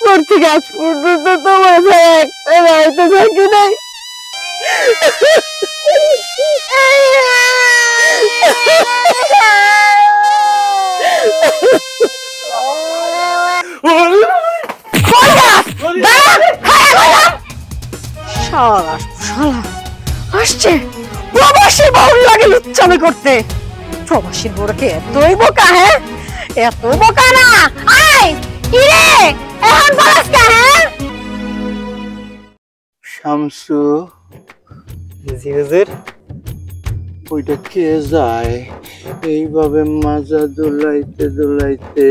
তোর থেকে আজ পর্যন্ত তোমার ছাড়া একটা রাইতে থাকি নাই। আসছে প্রবাসী বউ লাগে লুচ্চামি করতে। প্রবাসীর বউকে এতই বোকা? হ্যাঁ, এত বোকা না। আয় কি রে, এখন বলস কে? হ্যাঁ শামসু। জি হুজুর। ওইটা কে যায় এইভাবে মাজা দোলাইতে দোলাইতে?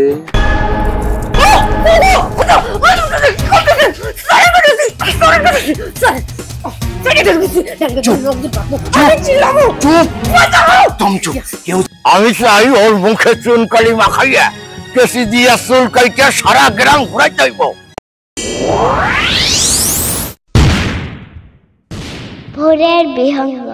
আমি চাই ওর মুখে চুনকালি মাখাইয়া কেসি দিয়া চুলকাইকে সারা গ্রাম ঘুরাই যাইব। ভোরের বিহঙ্গ।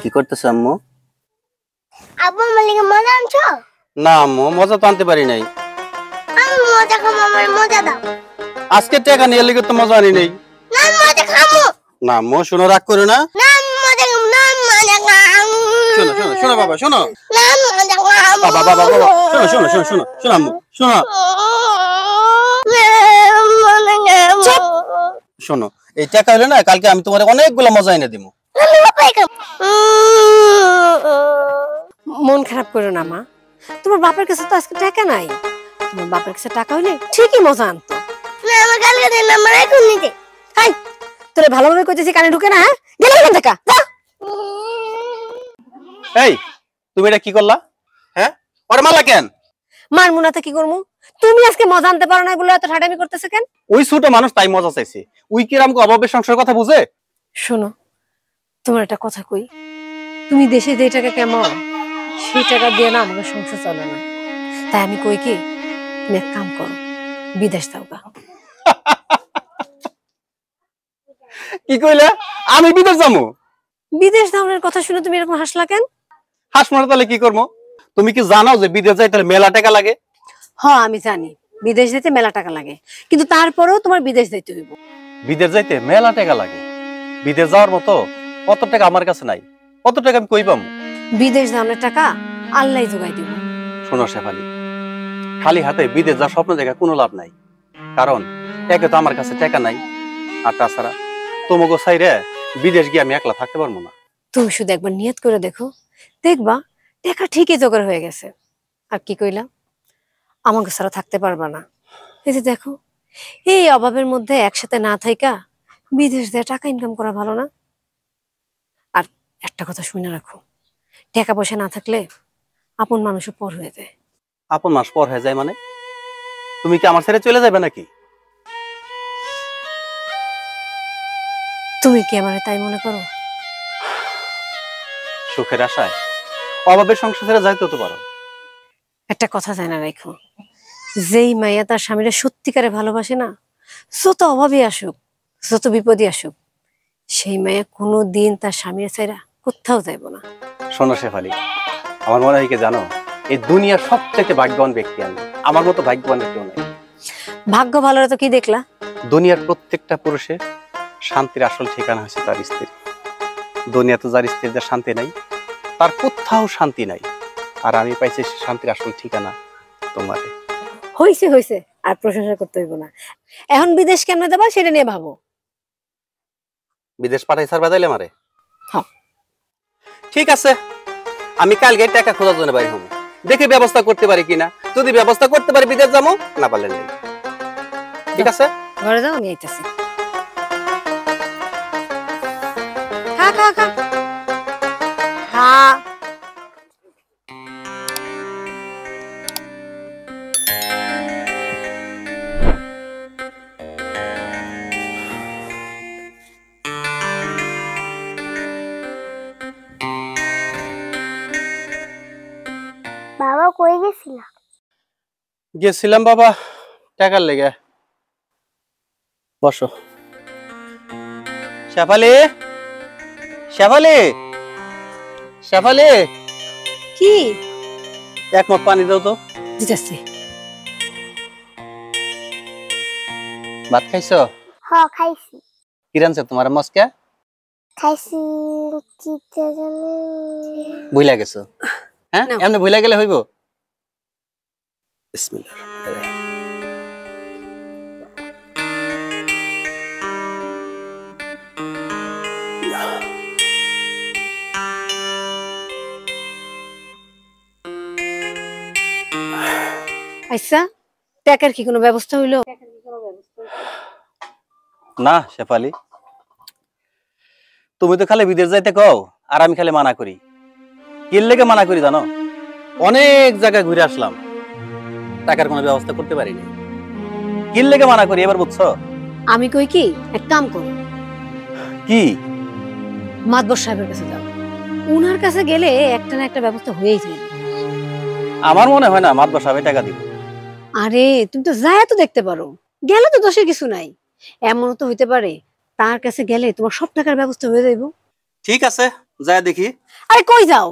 কি করতেছ আম্মু? আব্বু মালিকে মজা আনছো? না আম্মু, মজা তো আনতে পারি নাই। আমি মজা খাবো, আমার মজা দাও। আজকে টাকা নিয়ে লিগে তো মজা আনি নাই। না মজা খাবো। না আম্মু, শোনো, রাগ করো না। না মজা খাবো, না মজা খাবো। শোনো শোনো শোনো বাবা, শোনো। না মজা খাবো। বাবা বাবা বাবা, শোনো শোনো শোনো শোনো শোনো আম্মু, শোনো শোনো। এই টাকা হইলো না, কালকে আমি তোমার অনেকগুলো মজা এনে দিব। মন খারাপ করো না মা, তোমার বাপের কাছে তো আজকে টাকা নাই। তোমার বাপের কাছে টাকা হইলে ঠিকই মজা আনতো। না আমার কালকে দিন আমার এখন নিতে। হাই, তোরে ভালোভাবে কইতেছি, কানে ঢুকে না? হ্যাঁ, গেলে এখান থেকে যা। এই তুমি এটা কি করলা? হ্যাঁ, ওরে মারলা কেন? মার মুনাতে কি করমু? তুমি আজকে মজা আনতে পারো না বলে এত ঠাটামি করতেছে কেন? ওই ছোট মানুষ তাই মজা চাইছে। ওই কি আমাকে অভাবের সংসারের কথা বুঝে? শোনো, তোমার একটা কথা কই, তুমি দেশে যে টাকা কেমন, সেই টাকা দিয়ে না আমাদের সংসার চলে না। তাই আমি কই কি, তুমি এক কাম করো, বিদেশ যাও গা। কি কইলা? আমি বিদেশ যাবো? বিদেশ যাওয়ার কথা শুনে তুমি এরকম হাসলা কেন? হাসমার তাহলে কি করবো? তুমি কি জানো যে বিদেশ যাই তাহলে মেলা টাকা লাগে? হ্যাঁ আমি জানি, বিদেশ যেতে মেলা টাকা লাগে, কিন্তু তারপরেও তোমার বিদেশ যাইতে হইব। বিদেশ যাইতে মেলা টাকা লাগে? বিদেশ যাওয়ার মতো অত টাকা আমার কাছে নাই। অত টাকা আমি কই পাবো? বিদেশ যাওয়ার টাকা আল্লাহ জোগাই দিব। শোনো শেফালি, খালি হাতে বিদেশ যাওয়ার স্বপ্ন দেখা কোনো লাভ নাই। কারণ একে তো আমার কাছে টাকা নাই, আর তাছাড়া তোমাকে চাইরে বিদেশ গিয়ে আমি একলা থাকতে পারবো না। তুমি শুধু একবার নিয়ত করে দেখো, দেখবা টাকা ঠিকই জোগাড় হয়ে গেছে। আর কি কইলা, আমাকে ছাড়া থাকতে পারবা না। এই যে দেখো, এই অভাবের মধ্যে একসাথে না থাইকা বিদেশ দিয়ে টাকা ইনকাম করা ভালো না? আর একটা কথা শুনে রাখো, টাকা পয়সা না থাকলে আপন মানুষও পর হয়ে যায়। আপন মাস পর হয়ে যায় মানে? তুমি কি আমার ছেড়ে চলে যাবে নাকি? তুমি কি আমারে তাই মনে করো? সুখের আশায় অভাবের সংসার ছেড়ে যাইতে হতে পারো। একটা কথা জানা রাখো, যেই মাইয়া তার স্বামীরা সত্যিকারে ভালোবাসে না, যত অভাবই আসুক, যত বিপদই আসুক, সেই মাইয়া কোনো দিন তার স্বামীর ছাইরা কোথাও যাইব না। শোনো শেফালি, আমার মনে হয় কি জানো, এই দুনিয়ার সবচেয়ে ভাগ্যবান ব্যক্তি আমি। আমার মতো ভাগ্যবান কেউ নাই। ভাগ্য ভালো তো কি দেখলা? দুনিয়ার প্রত্যেকটা পুরুষের শান্তির আসল ঠিকানা হচ্ছে তার স্ত্রী। দুনিয়াতে যার স্ত্রীদের শান্তি নাই, তার কোথাও শান্তি নাই। আর আমি পাইছি শান্তির আসল ঠিকানা তোমারে। হইছে হইছে, আর প্রশংসা করতে হইব না। এখন বিদেশ কেমনে দেবা সেটা নিয়ে ভাবো। বিদেশ পাঠাই স্যার বাদাইলে মারে? হ্যাঁ। ঠিক আছে, আমি কালকে টাকা খোঁজার জন্য বাইরে হবো, দেখে ব্যবস্থা করতে পারি কিনা। যদি ব্যবস্থা করতে পারি বিদেশ যাবো, না পারলে নেই। ঠিক আছে, ঘরে যাও, আমি আইতাছি। খা খা খা খা। বাবা কই গেছিলা? গেছিলাম বাবা টাকার লেগে। বসো। শেফালি, শেফালি, শেফালি, কি? এক মগ পানি দাও তো। দিতেছি। ভাত খাইছো? হ খাইছি। কি রানছে তোমার মস্কা? খাইছি কি জানি ভুইলা গেছো? হ্যাঁ, না। এমনি ভুইলা গেলে হইব? বিসমিল্লাহ। আচ্ছা, টাকার কি কোনো ব্যবস্থা হইলো? না শেফালি, তুমি তো খালি বিদেশ যাইতে কও আর আমি খালি মানা করি। কি লেগে মানা করি জানো? অনেক জায়গায় ঘুরে আসলাম, টাকার কোনো ব্যবস্থা করতে পারিনি। কি লেগে মানা করি এবার বুঝছো? আমি কই কি, এক কাম করো, কি? মাতবর সাহেবের কাছে যাও। উনার কাছে গেলে একটা না একটা ব্যবস্থা হয়েই যায়। আমার মনে হয় না মাতবর সাহেব টাকা দিব। আরে তুমি তো যায় তো দেখতে পারো, গেলে তো দোষের কিছু নাই। এমনও তো হইতে পারে তার কাছে গেলে তোমার সব টাকার ব্যবস্থা হয়ে যাইব। ঠিক আছে, যায় দেখি। আরে কই যাও?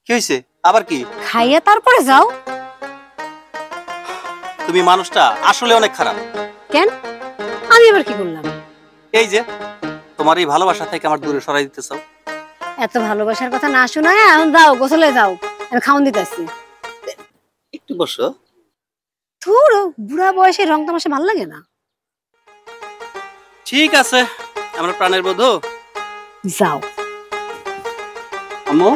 কি হয়েছে আবার? কি খাইয়া তারপরে যাও। তুমি মানুষটা আসলে অনেক খারাপ। কেন? আমি আবার কি করলাম? এই যে তোমার এই ভালোবাসা থেকে আমার দূরে সরাই দিতে চাও। এত ভালোবাসার কথা না শোনায় এখন যাও, গোসলে যাও, আমি খাওন দিতেছি। একটু বসো। ধুর, বুড়া বয়সে রং তামাশা ভাল লাগে না। ঠিক আছে, আমার প্রাণের বধূ যাও। আম্মু,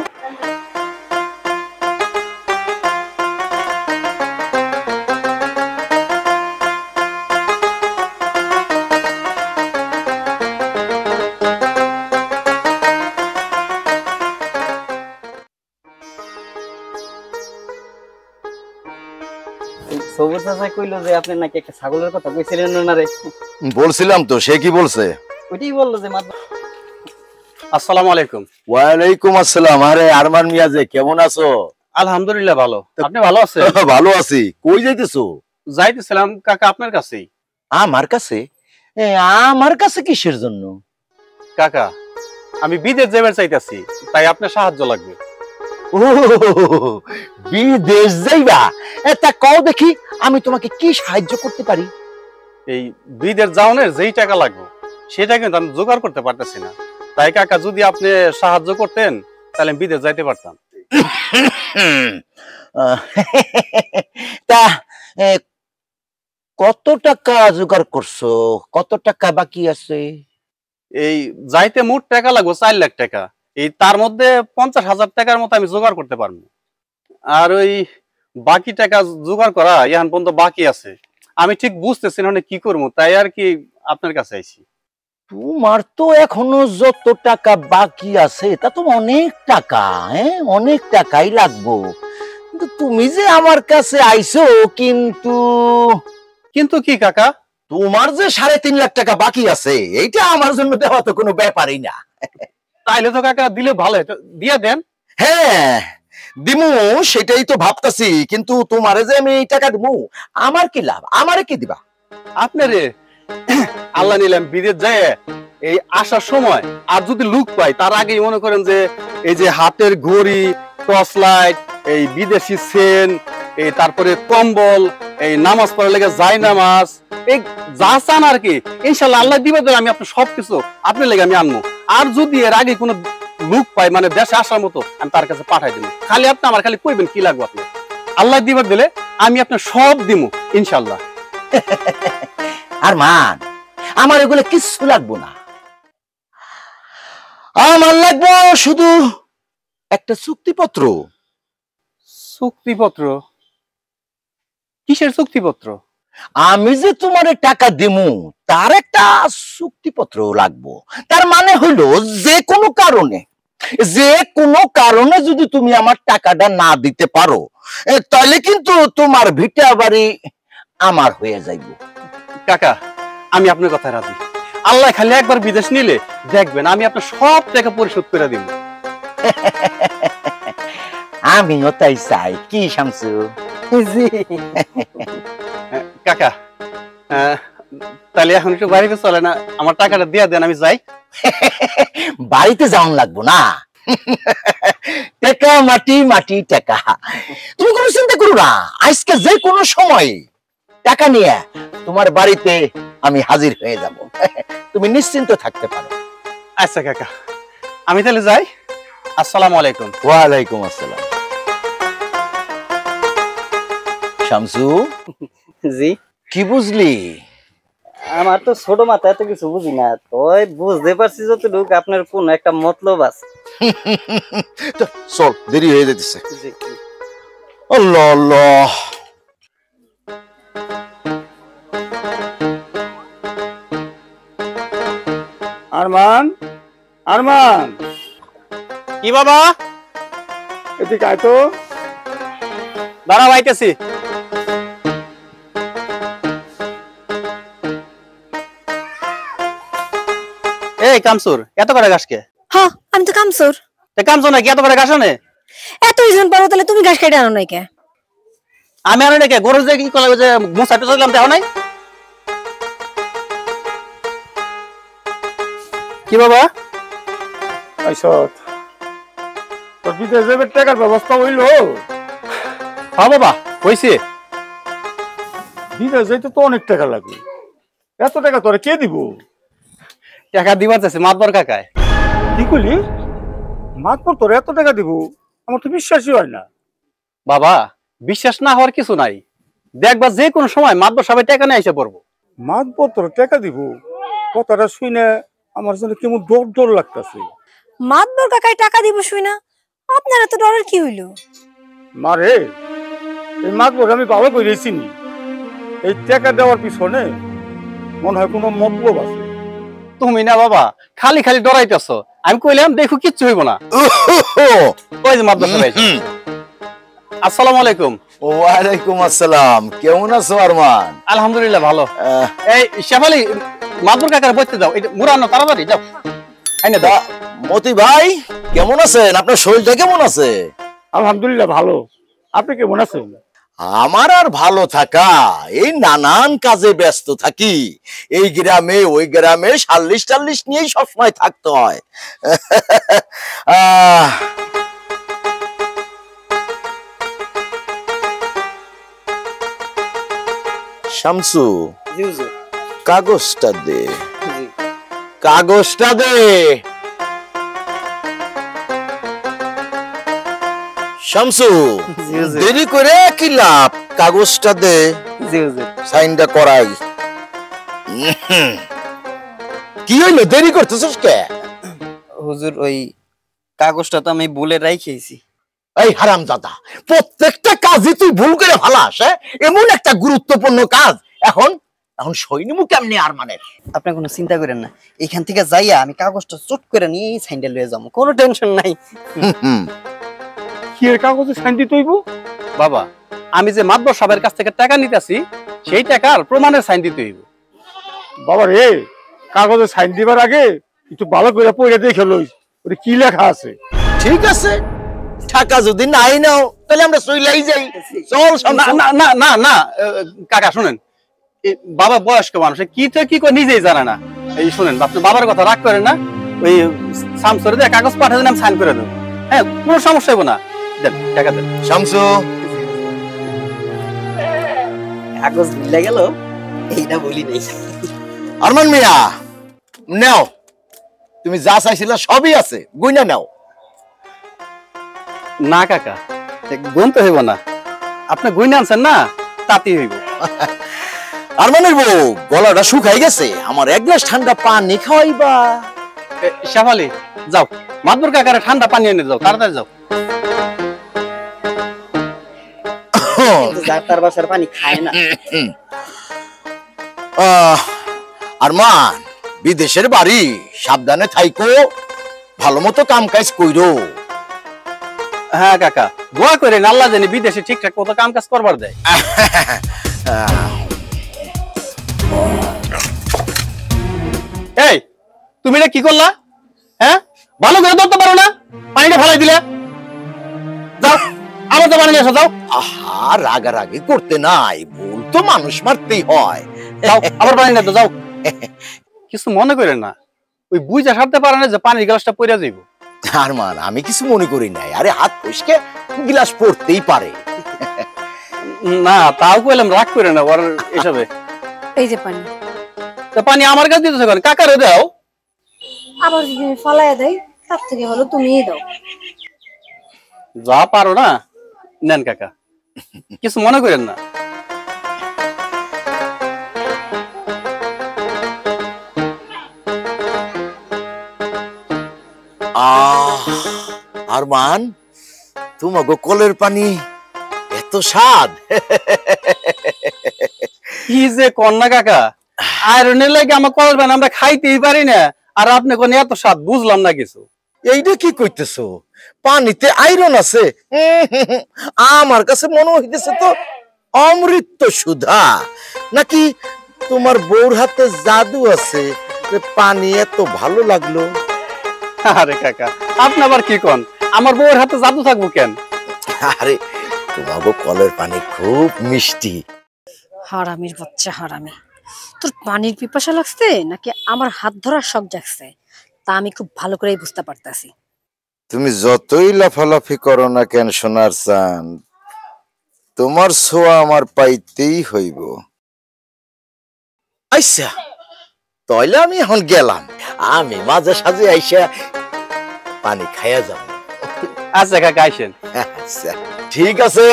সবুজ চাচা কইলো যে আপনি নাকি একটা ছাগলের কথা কইছিলেন না রে? বলছিলাম তো, সে কি বলছে? ওইটাই বললো যে আসসালামু আলাইকুম। ওয়ালাইকুম আসসালাম। আরে আরমান মিয়া, যে কেমন আছো? আলহামদুলিল্লাহ ভালো। আপনি ভালো আছেন? ভালো আছি। কই যাইতেছো? যাইতেছিলাম কাকা আপনার কাছেই। আমার কাছে? আমার কাছে কিসের জন্য? কাকা, আমি বিদেশ যাইবার চাইতাছি, তাই আপনার সাহায্য লাগবে। ও, বিদেশ যাইবা? তা কও দেখি, আমি তোমাকে কি সাহায্য করতে পারি? এই বিদেশ যাওয়ার যেই টাকা লাগবে সেটা কিন্তু আমি জোগাড় করতে পারতেছি না। তাই কাকা যদি আপনি সাহায্য করতেন তাহলে আমি বিদেশ যাইতে পারতাম। তা কত টাকা জোগাড় করছো? কত টাকা বাকি আছে? এই যাইতে মোট টাকা লাগবে 4 লাখ টাকা। এই তার মধ্যে 50,000 টাকার মতো আমি জোগাড় করতে পারবো। আর ওই বাকি টাকা জোগাড় করা এখন পর্যন্ত বাকি আছে। আমি ঠিক বুঝতেছি না কি করবো, তাই আর কি আপনার কাছে আইছি। তোমার তো এখনো যত টাকা বাকি আছে তা তো অনেক টাকা, অনেক টাকাই লাগবো। কিন্তু তুমি যে আমার কাছে আইছো, কিন্তু কিন্তু কি কাকা? তোমার যে 3.5 লাখ টাকা বাকি আছে, এইটা আমার জন্য দেওয়া তো কোনো ব্যাপারই না। তাইলে তো কাকা দিলে ভালো হতো, দিয়ে দেন। হ্যাঁ দিমু, সেটাই তো ভাবতাছি। কিন্তু তোমারে যে আমি এই টাকা দিমু, আমার কি লাভ? আমারে কি দিবা? আপনারে আল্লাহ নিলাম বিদেশ যায় এই আসার সময় আর যদি লুক পাই তার আগেই মনে করেন যে এই যে হাতের ঘড়ি, টর্চ লাইট, এই বিদেশি সেন, এই তারপরে কম্বল, এই নামাজ পড়ার লেগে যায় নামাজ, এই যা চান আর কি ইনশাল্লাহ আল্লাহ দিবে। আমি আপনার সবকিছু আপনার লেগে আমি আনবো। আর যদি এর আগে কোনো লুক পাই মানে দেশে আসার মতো আমি তার কাছে পাঠাই দিব। খালি আপনি আমার খালি কইবেন কি লাগবে আপনি, আল্লাহ দিবার দিলে আমি আপনার সব দিমু ইনশাল্লাহ। আরমান, আমার এগুলো কিচ্ছু লাগবো না। আমার লাগবো শুধু একটা চুক্তিপত্র। চুক্তিপত্র? কিসের চুক্তিপত্র? আমি যে তোমার টাকা দিমু তার একটা চুক্তিপত্র লাগবো। তার মানে হইলো যে কোনো কারণে যদি তুমি আমার টাকাটা না দিতে পারো, তাহলে কিন্তু তোমার ভিটা বাড়ি আমার হয়ে যাইব। কাকা, আমি আপনার কথায় রাজি। আল্লাহ খালি একবার বিদেশ নিলে দেখবেন আমি আপনার সব টাকা পরিশোধ করে দিব। আমিও তাই চাই। কি শামসু? কাকা, তাহলে এখন একটু বাড়িতে চলে না, আমার টাকাটা দিয়ে দেন, আমি যাই। বাড়িতে যাওয়ান লাগবো না, টাকা মাটি মাটি টাকা। তুমি কোনো চিন্তা করো না, আজকে যে কোনো সময় টাকা নিয়ে তোমার বাড়িতে আমি হাজির হয়ে যাব। তুমি নিশ্চিন্ত থাকতে পারো। আচ্ছা কাকা, আমি তাহলে যাই। আসসালামু আলাইকুম। ওয়ালাইকুম আসসালাম। শামসু, জি কি বুঝলি? আমার তো ছোট মাথা, এত কিছু বুঝি না, তই বুঝতে পারছি যতটুকু আপনার কোন একটা মতলব আছে। চল, দেরি হয়ে যেতেছে। জি। আল্লাহ আল্লাহ। আরমান, আরমান, কি বাবা? এদিকে আয় তো। দাঁড়া, বাইতেছি। এই কামসুর, এত করে ঘাস কে? হ্যাঁ, আমি তো কামসুর। কামসুর নাকি এত করে ঘাস আনে? এত ইজন পরে তাহলে তুমি ঘাস কেটে আনো নাই কে? আমি আনো নাকি গরু যে কি করলাম, যে মোসাইতে চললাম দেখো নাই? কি বাবা? আইসত তোর বিদেশ যাবে টাকার ব্যবস্থা হইলো? হ্যাঁ বাবা, হয়েছে। বিদেশ যাইতে তো অনেক টাকা লাগবে, এত টাকা তোরে কে দিব? টাকা দিবার চাইছে মাতবার কাকায়। কি করলি? মাত্র তোর এত টাকা দিব? আমার তো বিশ্বাসই হয় না। বাবা, বিশ্বাস না হওয়ার কিছু নাই, দেখবা যে কোনো সময় মাতবার সবাই টাকা নিয়ে এসে পড়বো। মাত্র তোর টাকা দিব, কথাটা শুনে আমার জন্য কেমন ডর ডর লাগতেছে। মাতবর কাকায় টাকা দিব শুই না, আপনার এত ডরের কি হইলো? মারে, এই মাত্র আমি ভালো করে চিনি। এই টাকা দেওয়ার পিছনে মনে হয় কোনো মতলব আছে। তুমি না বাবা খালি খালি ডরাইতেছ, আমি কইলাম দেখো কিচ্ছু হইব না। ওই যে মাতবার সবাই। আসসালামু আলাইকুম। ওয়ালাইকুম আসসালাম। কেমন আছো আরমান? আলহামদুলিল্লাহ ভালো। এই শেফালি, মাতবর কাকার বইতে দাও, এটা মুরানো তাড়াতাড়ি যাও। আইনা দাও। মতি ভাই, কেমন আছেন? আপনার শরীরটা কেমন আছে? আলহামদুলিল্লাহ ভালো। আপনি কেমন আছেন? আমার আর ভালো থাকা, এই নানান কাজে ব্যস্ত থাকি। এই গ্রামে ওই গ্রামে সাল্লিশ টাল্লিশ নিয়েই সবসময় থাকতে হয়। শামসু, জি হুজুর। কাগজটা দে, জি। কাগজটা দে। শামসু, জি হুজুর। দেরি করে কি লাভ? কাগজটা দে, জি হুজুর। সাইনটা করাই। কি হইলো, দেরি করতেছিস কে? হুজুর, ওই কাগজটা তো আমি ভুলে রাইখেছি। এই হারামজাদা, প্রত্যেকটা কাজই তুই ভুল করে ফালাস। এমন একটা গুরুত্বপূর্ণ কাজ এখন এখন সৈনিমু কেমনে আরমানের? আপনি কোনো চিন্তা করেন না, এখান থেকে যাইয়া আমি কাগজটা চট করে নিয়ে সাইন্ডেল লয়ে যাবো, কোনো টেনশন নাই। কি এর কাগজে সাইন দিতে হইব? বাবা, আমি যে মাতবর সাহেবের কাছ থেকে টাকা নিতেছি সেই টাকার প্রমাণের সাইন দিতে হইব। বাবা রে, কাগজে সাইন দিবার আগে একটু ভালো করে পড়ে দেখে লই ওটা কি লেখা আছে। ঠিক আছে, টাকা যদি নাই নাও তাহলে আমরা চইলাই যাই। চল না শামসু। না না না না, কাকা শুনেন, বাবা বয়স্ক মানুষ, কি তো কি করে নিজেই জানে না। এই শুনেন, আপনি বাবার কথা রাগ করেন না, ওই সামসরে দিয়ে কাগজ পাঠিয়ে দেন, আমি সাইন করে দেবো। হ্যাঁ, কোনো সমস্যা হইব না। দেন টাকা দেন। শামসু, কাগজ ভুলে গেল, এইটা বলি নাই। আরমান মিয়া, নাও, তুমি যা চাইছিলা সবই আছে, গুইনা নাও। না কাকা, গুনতে হইব না, আপনি গুইনে আনছেন না, তাতেই হইব। আর মনের বউ, গলাটা শুকাই গেছে, আমার এক গ্লাস ঠান্ডা পানি খাওয়াইবা। শেফালি যাও, মাতবর কাকারে ঠান্ডা পানি এনে যাও, তাড়াতাড়ি যাও। ডাক্তার বাসার পানি খায় না। আরমান, বিদেশের বাড়ি, সাবধানে থাইকো, ভালো মতো কাম কাজ কইরো। হ্যাঁ কাকা, দোয়া করেন আল্লাহ জানি বিদেশে ঠিকঠাক মতো কাম কাজ করবার দেয়। এই তুমি এটা কি করলা? হ্যাঁ, ভালো করে ধরতে পারো না, পানিটা ফেলাই দিলে। যাও, আমার তো পানি নিয়ে এসো, যাও। আহা, রাগারাগি করতে নাই, ভুল তো মানুষ মারতেই হয়। যাও, আবার পানি না তো, যাও। কিছু মনে করেন না, ওই বুঝা সারতে পারে না যে পানির গ্লাসটা পড়ে যাইব। আরমান, আমি কিছু মনে করি নাই, আরে হাত ফসকে গিলাস পড়তেই পারে। না, তাও কইলাম রাগ করে না ওর এসবে। এই যে পানি, তো পানি আমার কাছে দিতেছ কেন? কাকারে দাও। আবার যদি ফালাইয়া দেয় তার থেকে ভালো তুমিই দাও। যা পারো না নেন কাকা, কিছু মনে করেন না। আরমান, তোমাকে কলের পানি এত স্বাদ। কি যে কন্যা কাকা, আয়রনের লাগে আমার কলের পানি আমরা খাইতেই পারি না, আর আপনি কোন এত স্বাদ বুঝলাম না কিছু। এইটা কি কইতেছো? পানিতে আয়রন আছে? আমার কাছে মনে হইতেছে তো অমৃত সুধা। নাকি তোমার বউর হাতে জাদু আছে যে পানি এত ভালো লাগলো? আরে কাকা, আপনি আবার কি কন? আমার বউয়ের হাতে জাদু থাকবো কেন? আরে, তোমাকে কলের পানি খুব মিষ্টি। হারামির বাচ্চা হারামি, তোর পানির পিপাসা লাগছে নাকি আমার হাত ধরার শখ জাগছে তা আমি খুব ভালো করেই বুঝতে পারতাছি। তুমি যতই লাফালাফি করো না কেন সোনার চান, তোমার ছোঁয়া আমার পাইতেই হইব। আইসা, তাইলে আমি এখন গেলাম, আমি মাঝে সাঝে আইসা পানি খাইয়া যাব। আচ্ছা কাকা, আইসেন। আচ্ছা, ঠিক আছে,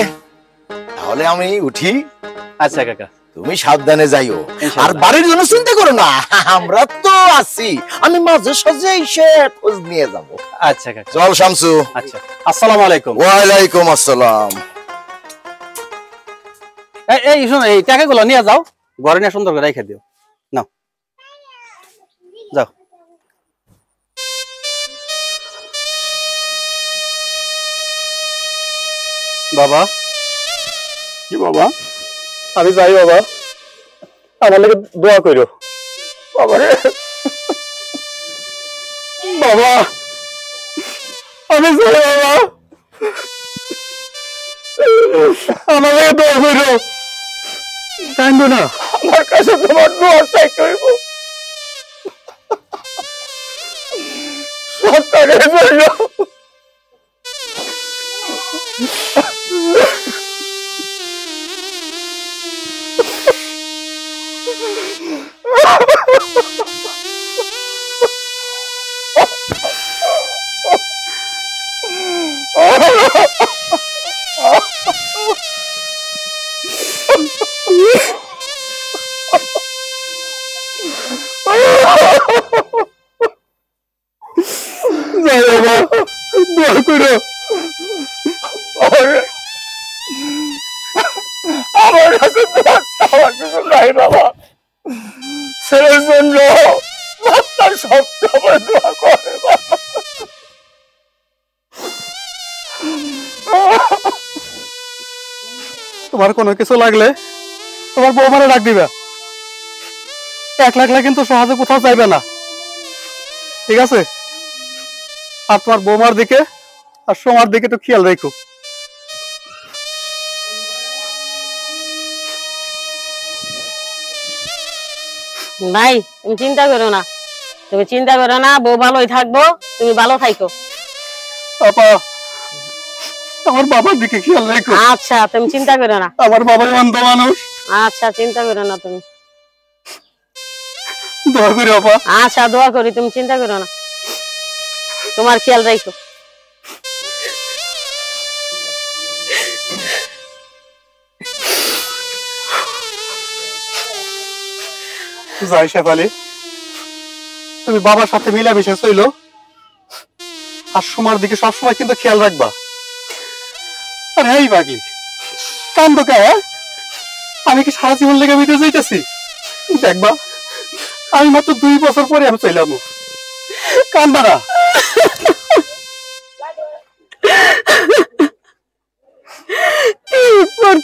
তাহলে আমি উঠি। আচ্ছা কাকা, তুমি সাবধানে যাইও, ইনশাআল্লাহ। আর বাড়ির জন্য চিন্তা করো না, আমরা তো আছি, আমি মাঝে সাঝে এসে খোঁজ নিয়ে যাব। আচ্ছা কাকা, চল শামসু। আচ্ছা, আসসালামু আলাইকুম। ওয়ালাইকুম আসসালাম। এই শোনো, এই টাকাগুলো নিয়ে যাও, ঘরে নিয়ে সুন্দর করে রেখে দিও। নাও, যাও। বাবা, কি বাবা? আমি যাই বাবা, আমার লাগে দোয়া করো। বাবা রে, বাবা, আমি যাই বাবা, আমার লাগে দোয়া করো। কান্দো না, আমার কাছে তোমার দোয়া চাইতে হইব। সন্তানের জন্য যাই বাবা, দোয়া করো। আমার কাছে দোয়া চাওয়ার কিছু নাই বাবা। ছেলের জন্য আপনার সবসময় দোয়া করে বাবা। তোমার কোনো কিছু লাগলে তোমার বৌমারে ডাক দিবা, একলা একলা কিন্তু সহজে কোথাও যাইবে না, ঠিক আছে? আর তোমার বৌমার দিকে আর সোমার দিকে তো খেয়াল রেখো। ভাই তুমি চিন্তা করো না, তুমি চিন্তা করো না, বউ ভালোই থাকবো, তুমি ভালো থাকো। আপা, আমার বাবার দিকে খেয়াল রেখো। আচ্ছা, তুমি চিন্তা করো না। আমার বাবা অন্ধ মানুষ, আচ্ছা, চিন্তা করো না তুমি। দোয়া করি আপা। আচ্ছা, দোয়া করি, তুমি চিন্তা করো না, তোমার খেয়াল রাখো। যাই শেফালি, তুমি বাবার সাথে মিলামিশে চইলো, আর সুমার দিকে সবসময় কিন্তু খেয়াল রাখবা। আর এই বাকি কান্দ কে? আমি কি সারা জীবন লেগে বিদেশ যাইতেছি? দেখবা আমি মাত্র 2 বছর পরে আমি চইলাম। কান্দবা না।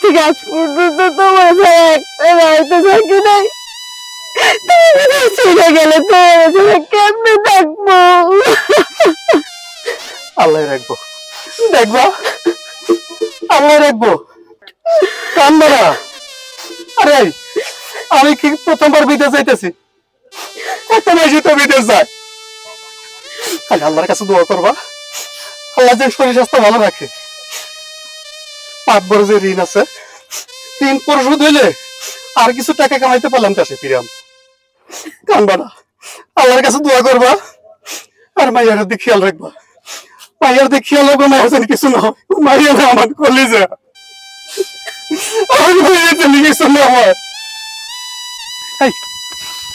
থেকে আজ পর্যন্ত তোমার একটা রাইতে থাকি নাই, তুমি চলে গেলে তোমার কেমনে থাকবো? আল্লাহ রাখবো, দেখবা আল্লাহ রাখবো, কান্দবা না। আরে আমি কি প্রথমবার বিদেশ যাইতেছি? একটা মাসে তো বিদেশ যায়। খালি আল্লাহর কাছে দোয়া করবা, আল্লাহ যেন শরীর স্বাস্থ্য ভালো রাখে। 5 বড় যে ঋণ আছে, ঋণ পরিশোধ হইলে আর কিছু টাকা কামাইতে পারলাম দেশে ফিরাম। কান্দবা না, আল্লাহর কাছে দোয়া করবা, আর মাইয়ার দিকে খেয়াল রাখবা। মাইয়ার দিকে খেয়াল রাখবা, মাইয়ার যেন কিছু না হয়। মাইয়া না আমার কলিজা, আমার মাইয়ার যেন কিছু না হয়। এই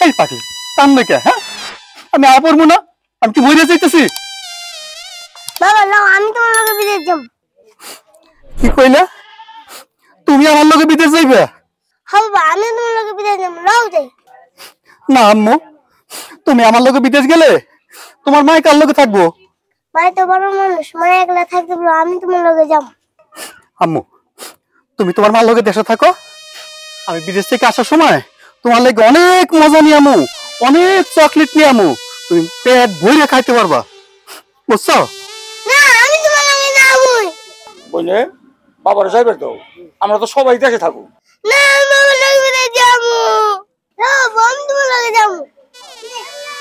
এই পাগলি কান্দে কে? হ্যাঁ, আমি আর পড়বো না? আমি কি মরে যাইতেছি? বাবা লাও আমি তোমার লগে বিদেশ যাব। কি কইলা? তুমি আমার লগে বিদেশ যাইবে? হ্যাঁ বাবা আমি তোমার লগে বিদেশ যাব, লাও যাই। না আম্মু, তুমি আমার লগে বিদেশ গেলে তোমার মাই কার লগে থাকবো? মাই তো বড় মানুষ, মা একলা থাকতে বলো, আমি তোমার লগে যাব। আম্মু, তুমি তোমার মার লগে দেশে থাকো, আমি বিদেশ থেকে আসার সময় তোমার লাগে অনেক মজা নিয়ে আমু, অনেক চকলেট নিয়ে আমু, তুমি পেট ভরে খাইতে পারবা, বুঝছো? না আমি তোমার লগে যাবই। বইনে বাবার যাইবে তো, আমরা তো সবাই দেশে থাকবো। না আমি বাবার লগে বিদেশ যাব। লাও আমি তোমার লগে যাব।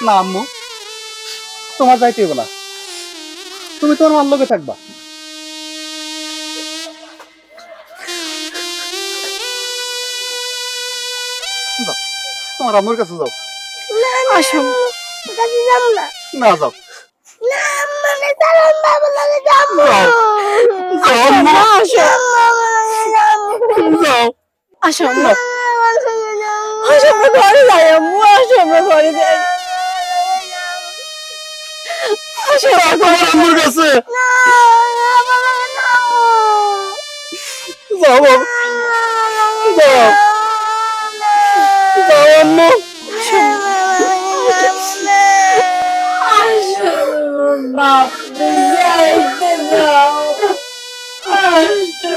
না আম্মু, তোমার যাইতে হবে না, তুমি তোমার মার লগে থাকবা। যাও, তোমার আম্মুর কাছে যাও। না আসো কাছে যাব না। না যাও, না মানে সালাম বাবার লগে যাব। যাও, যাও আম্মু, আসো যাও। আসো আম্মা, আসো আমরা ঘরে যাই আম্মু, আসো আমরা ঘরে যাই। আসো তোমার আম্মুর কাছে যাও, যাও, যাও আম্মু। আসো বাপ যাইতে দাও, আসো।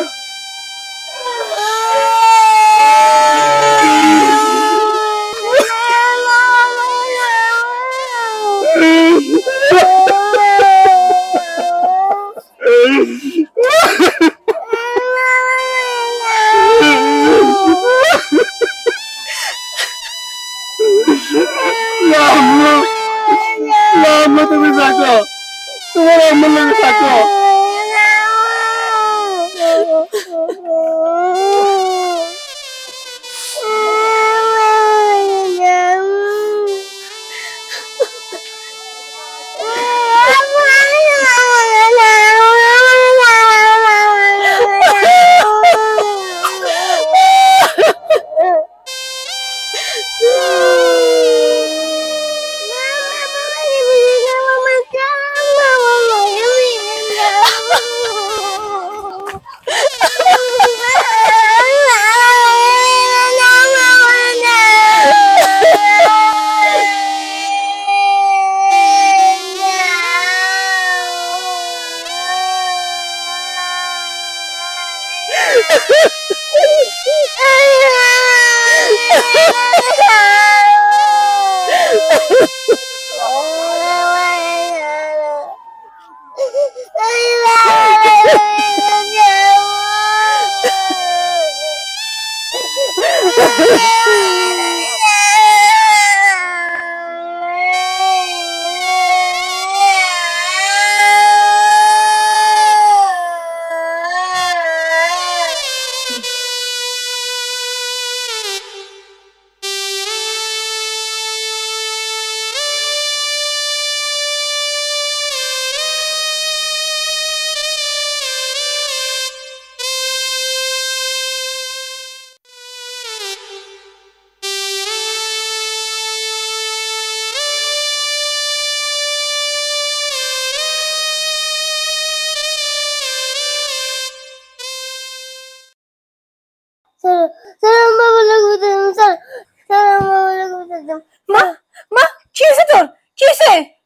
না আম্মু, না আম্মু, তুমি থাকো, তোমার আম্মুর লগে থাকো।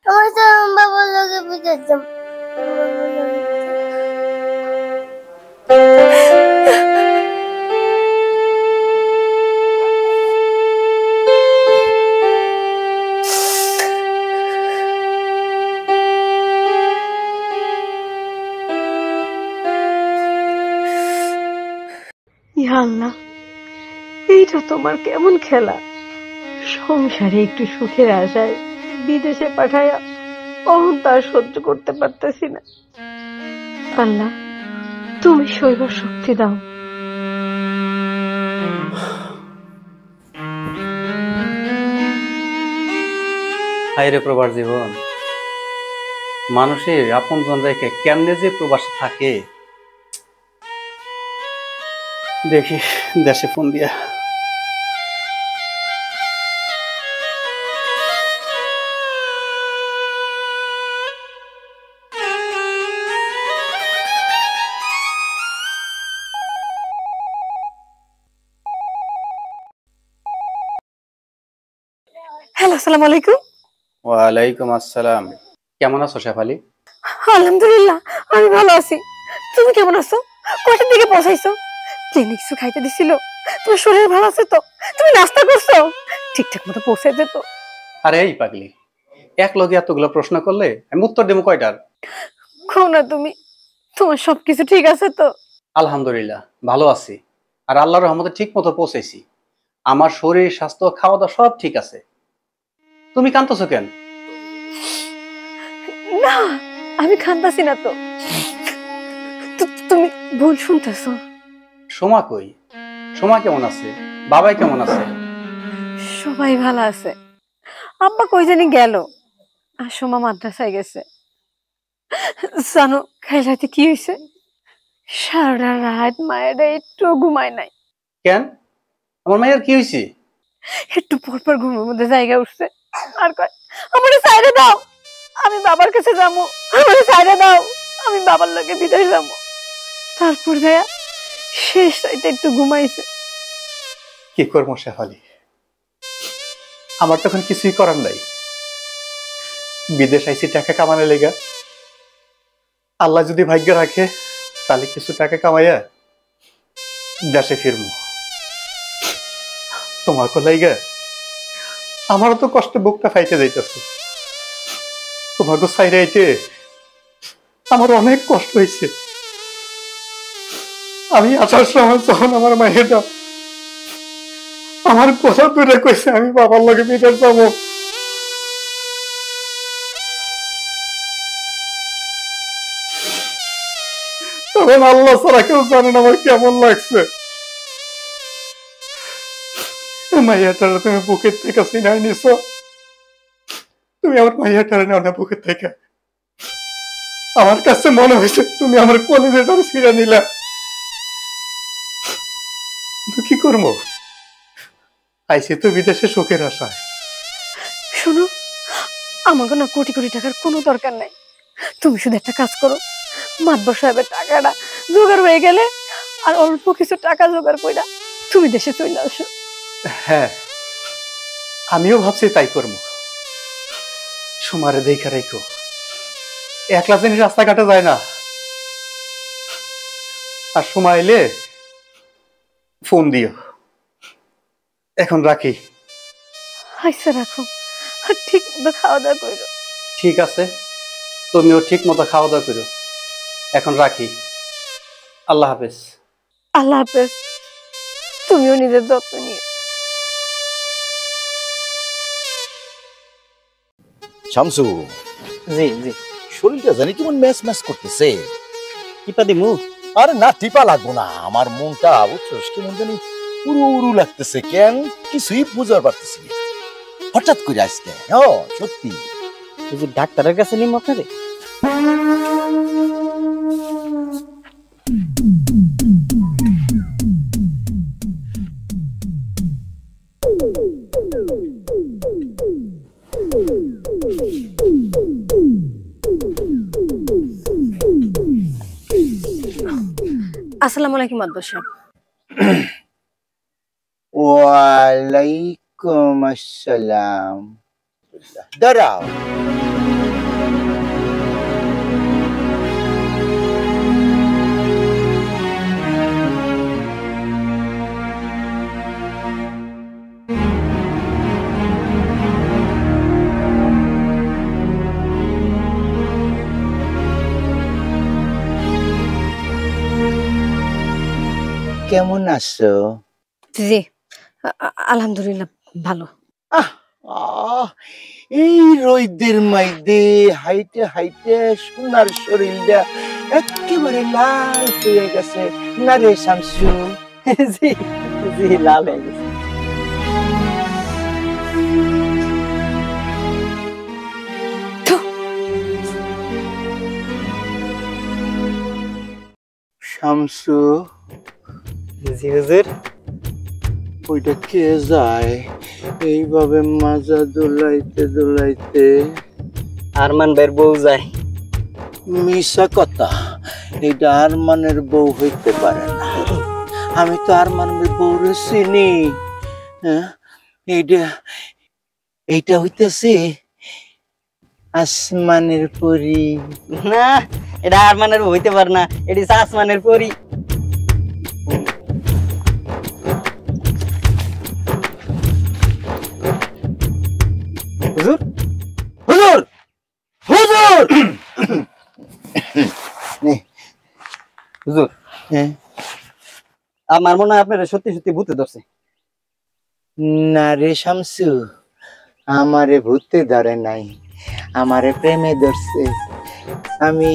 আমার তো বাবার লগে বিদেশ যাব। ইয়া আল্লাহ, এইটা তোমার কেমন খেলা? সংসারে একটু সুখের আশায় বিদেশে পাঠায়া অহংকার সহ্য করতে পারতেছি না। আল্লাহ, তুমি সইবার শক্তি দাও। হায় রে প্রবাস জীবন, মানুষের আপনজন রেখে কেমনে যে প্রবাসে থাকে। দেখি দেশে ফোন দিয়া। হ্যালো, আসসালামু আলাইকুম। ওয়ালাইকুম আসসালাম। কেমন আছো শেফালি? আলহামদুলিল্লাহ, আমি ভালো আছি। তুমি কেমন আছো? কয়টার দিকে পৌঁছাইছো? প্লেনে কিছু খাইতে দিছিল? তোমার শরীর ভালো আছে তো? তুমি নাস্তা করছো? ঠিকঠাক মতো পৌঁছাইতে তো? আরে এই পাগলি, এক লগে এতগুলো প্রশ্ন করলে আমি উত্তর দেবো কয়টার? কও না তুমি, তোমার সবকিছু ঠিক আছে তো? আলহামদুলিল্লাহ ভালো আছি, আর আল্লাহর রহমতে ঠিক মতো পৌঁছেছি। আমার শরীর, স্বাস্থ্য, খাওয়া দাওয়া সব ঠিক আছে। তুমি কাঁদতেছো কেন? না, আমি কাঁদতাছি না তো। তুমি ভুল শুনতেছো। সোমা কই? সোমা কেমন আছে? বাবাই কেমন আছে? সবাই ভালো আছে। আব্বা কই জানি গেল, আর সোমা মাদ্রাসায় গেছে। জানো কাল রাতে কি হয়েছে? সারা রাত মায়েরা একটু ঘুমায় নাই। কেন? আমার মায়ের কি হয়েছে? একটু পর পর ঘুমের মধ্যে জায়গা উঠছে আর কয়, আমারে সাইডে দাও, আমি বাবার কাছে যাবো। আমারে সাইডে দাও, আমি বাবার লগে বিদেশ যাবো। তারপর দেয়া শেষ রাইতে একটু ঘুমাইছে। কি করবো শেফালি, আমার তখন কিছুই করার নাই। বিদেশ আইসি টাকা কামানো লেগা। আল্লাহ যদি ভাগ্য রাখে তাহলে কিছু টাকা কামাইয়া দেশে ফিরবো। তোমাকে লাইগা আমারও তো কষ্ট বুকটা ফাইতে যাইতেছে। তোমাকে সাইডে আইতে আমার অনেক কষ্ট হয়েছে। আমি আসার সময় যখন আমার মায়েরা আমার কথা দূরে কইছে আমি বাবার লগে বিদেশ যাবো, তখন আল্লাহ ছাড়া কেউ জানেন আমার কেমন লাগছে। মাইয়াটারে তুমি বুকের থেকে চিনাই নিছ। তুমি আমার মাইয়াটারে নাও না বুকের থেকে। আমার কাছে মনে হয়েছে তুমি আমার কলেজেটার ছিঁড়ে নিলা। কি করবো, আইসি তো বিদেশে সুখের আশায়। শোনো, আমাকে না কোটি কোটি টাকার কোনো দরকার নাই। তুমি শুধু একটা কাজ করো, মাতবর সাহেবের টাকাটা জোগাড় হয়ে গেলে আর অল্প কিছু টাকা জোগাড় কইরা তুমি দেশে চলে আসো। হ্যাঁ, আমিও ভাবছি তাই করবো। সুমারে দেখা রেখো, একলা জিনিস রাস্তাঘাটে যায় না। আর সময় এলে ফোন দিও। এখন রাখি। আচ্ছা রাখো, আর ঠিক মতো খাওয়া দাওয়া করো। ঠিক আছে, তুমিও ঠিক মতো খাওয়া দাওয়া করো। এখন রাখি। আল্লাহ হাফেজ। আল্লাহ হাফেজ। তুমিও নিজের যত্ন নিও। শামসু, জি জি, শরীরটা জানি কেমন ম্যাচ ম্যাচ করতেছে। টিপা দিমু? আরে না, টিপা লাগবো না। আমার মনটা বুঝছস কেমন জানি উড়ু উড়ু লাগতেছে। কেন কিছুই বুঝতে পারতেছি না হঠাৎ করে আজকে। সত্যি এই যে ডাক্তারের কাছে নিম আপনারে। আসসালামু আলাইকুম মাতবর সাহেব। ওয়ালাইকুম আসসালাম। দাঁড়াও, কেমন আছো? জি আলহামদুলিল্লাহ ভালো। আহ, এই রোদের মধ্যে হাইটে হাইটে সোনার শরীরটা একেবারে লাল হয়ে গেছে না রে শামসু? জি জি, লাল হয়ে গেছে। শামসু, জি হুজুর। ওইটা কে যায় এইভাবে মাজা দোলাইতে দোলাইতে? আরমান ভাইয়ের বউ যায়। মিশা কথা, এইটা আরমানের বউ হইতে পারে না। আমি তো আরমানের বউরে চিনি। হ্যাঁ, এইটা এইটা হইতেছে আসমানের পরি। না, এটা আরমানের বউ হইতে পারে না, এটি আসমানের পরি। হুজুর, হুজুর, হুজুর! হুজুর, হ্যাঁ, আমার মনে হয় আপনারা সত্যি সত্যি ভূতে ধরছে। না রে শামসু, আমারে ভূতে ধরে নাই, আমারে প্রেমে ধরছে। আমি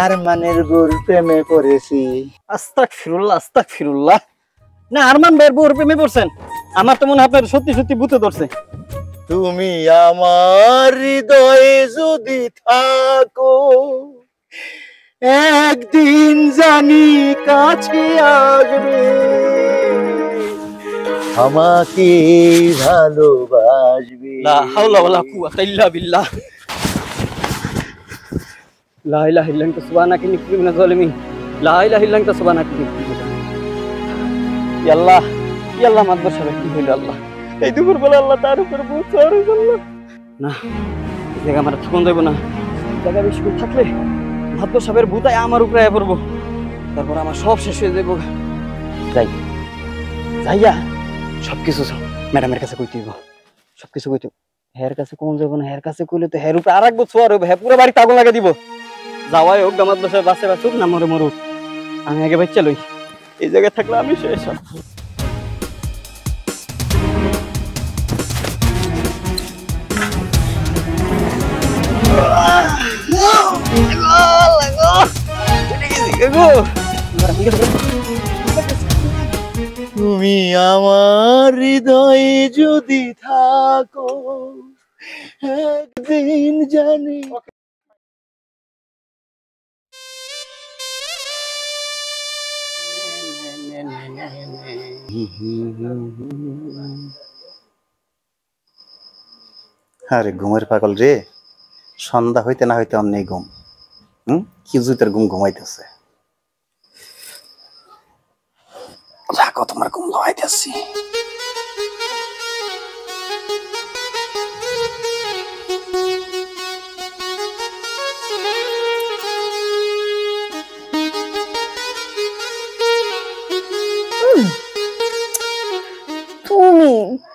আরমানের বউর প্রেমে পড়েছি। আস্তাগফিরুল্লাহ, আস্তাগফিরুল্লাহ। না, আরমান ভাইয়ের বউর প্রেমে পড়ছেন? আমার তো মনে হয় আপনারা সত্যি সত্যি ভূতে ধরছে। তুমি আমার হৃদয়ে যদি থাকো, একদিন জানি কাছে আসবে, আমাকে ভালোবাসবে। লা হাওলা ওয়ালা কুওয়াতা ইল্লা বিল্লাহ। লা ইলাহা ইল্লা আনতা সুবহানাকা ইন্নী কুনতু মিনাজ জালিমিন। লা ইলাহা ইল্লা আনতা সুবহানাকা ইন্নী কুনতু মিনাজ জালিমিন। ইয়া আল্লাহ, ইয়া আল্লাহ, মাদবর সাহেব কি হইল আল্লাহ? এই দুপুর বেলা আল্লাহ তার উপর ভূত চড়ে আল্লাহ। না, এই জায়গা আমার থাকুন যাইব না। এই জায়গায় বেশি করে থাকলে মাদবর সাহেবের ভূতায় আমার উপরে আয়া পড়বো, তারপর আমার সব শেষ হয়ে যাইব। যাই যাইয়া সবকিছু ম্যাডামের কাছে কইতে হইব, সবকিছু কইতে। হের কাছে কোন যাবো না, হের কাছে কইলে তো হের উপরে আর এক বছর হবে, হ্যাঁ পুরো বাড়ি আগুন লাগা দিব। যাওয়াই হোক, আমার বাসায় বাসে বাসুক না মরে মরুক, আমি আগে বাচ্চা লই। এই জায়গায় থাকলে আমি শেষ। তুমি আমার হৃদয়ে যদি থাকো, একদিন জানি। আরে ঘুমের পাগল রে, সন্ধ্যা হইতে না হইতে অমনি ঘুম। কি জুতের ঘুম ঘুমাইতেছে। রাখো তোমার ঘুম ঘুমাইতেছি। তুমি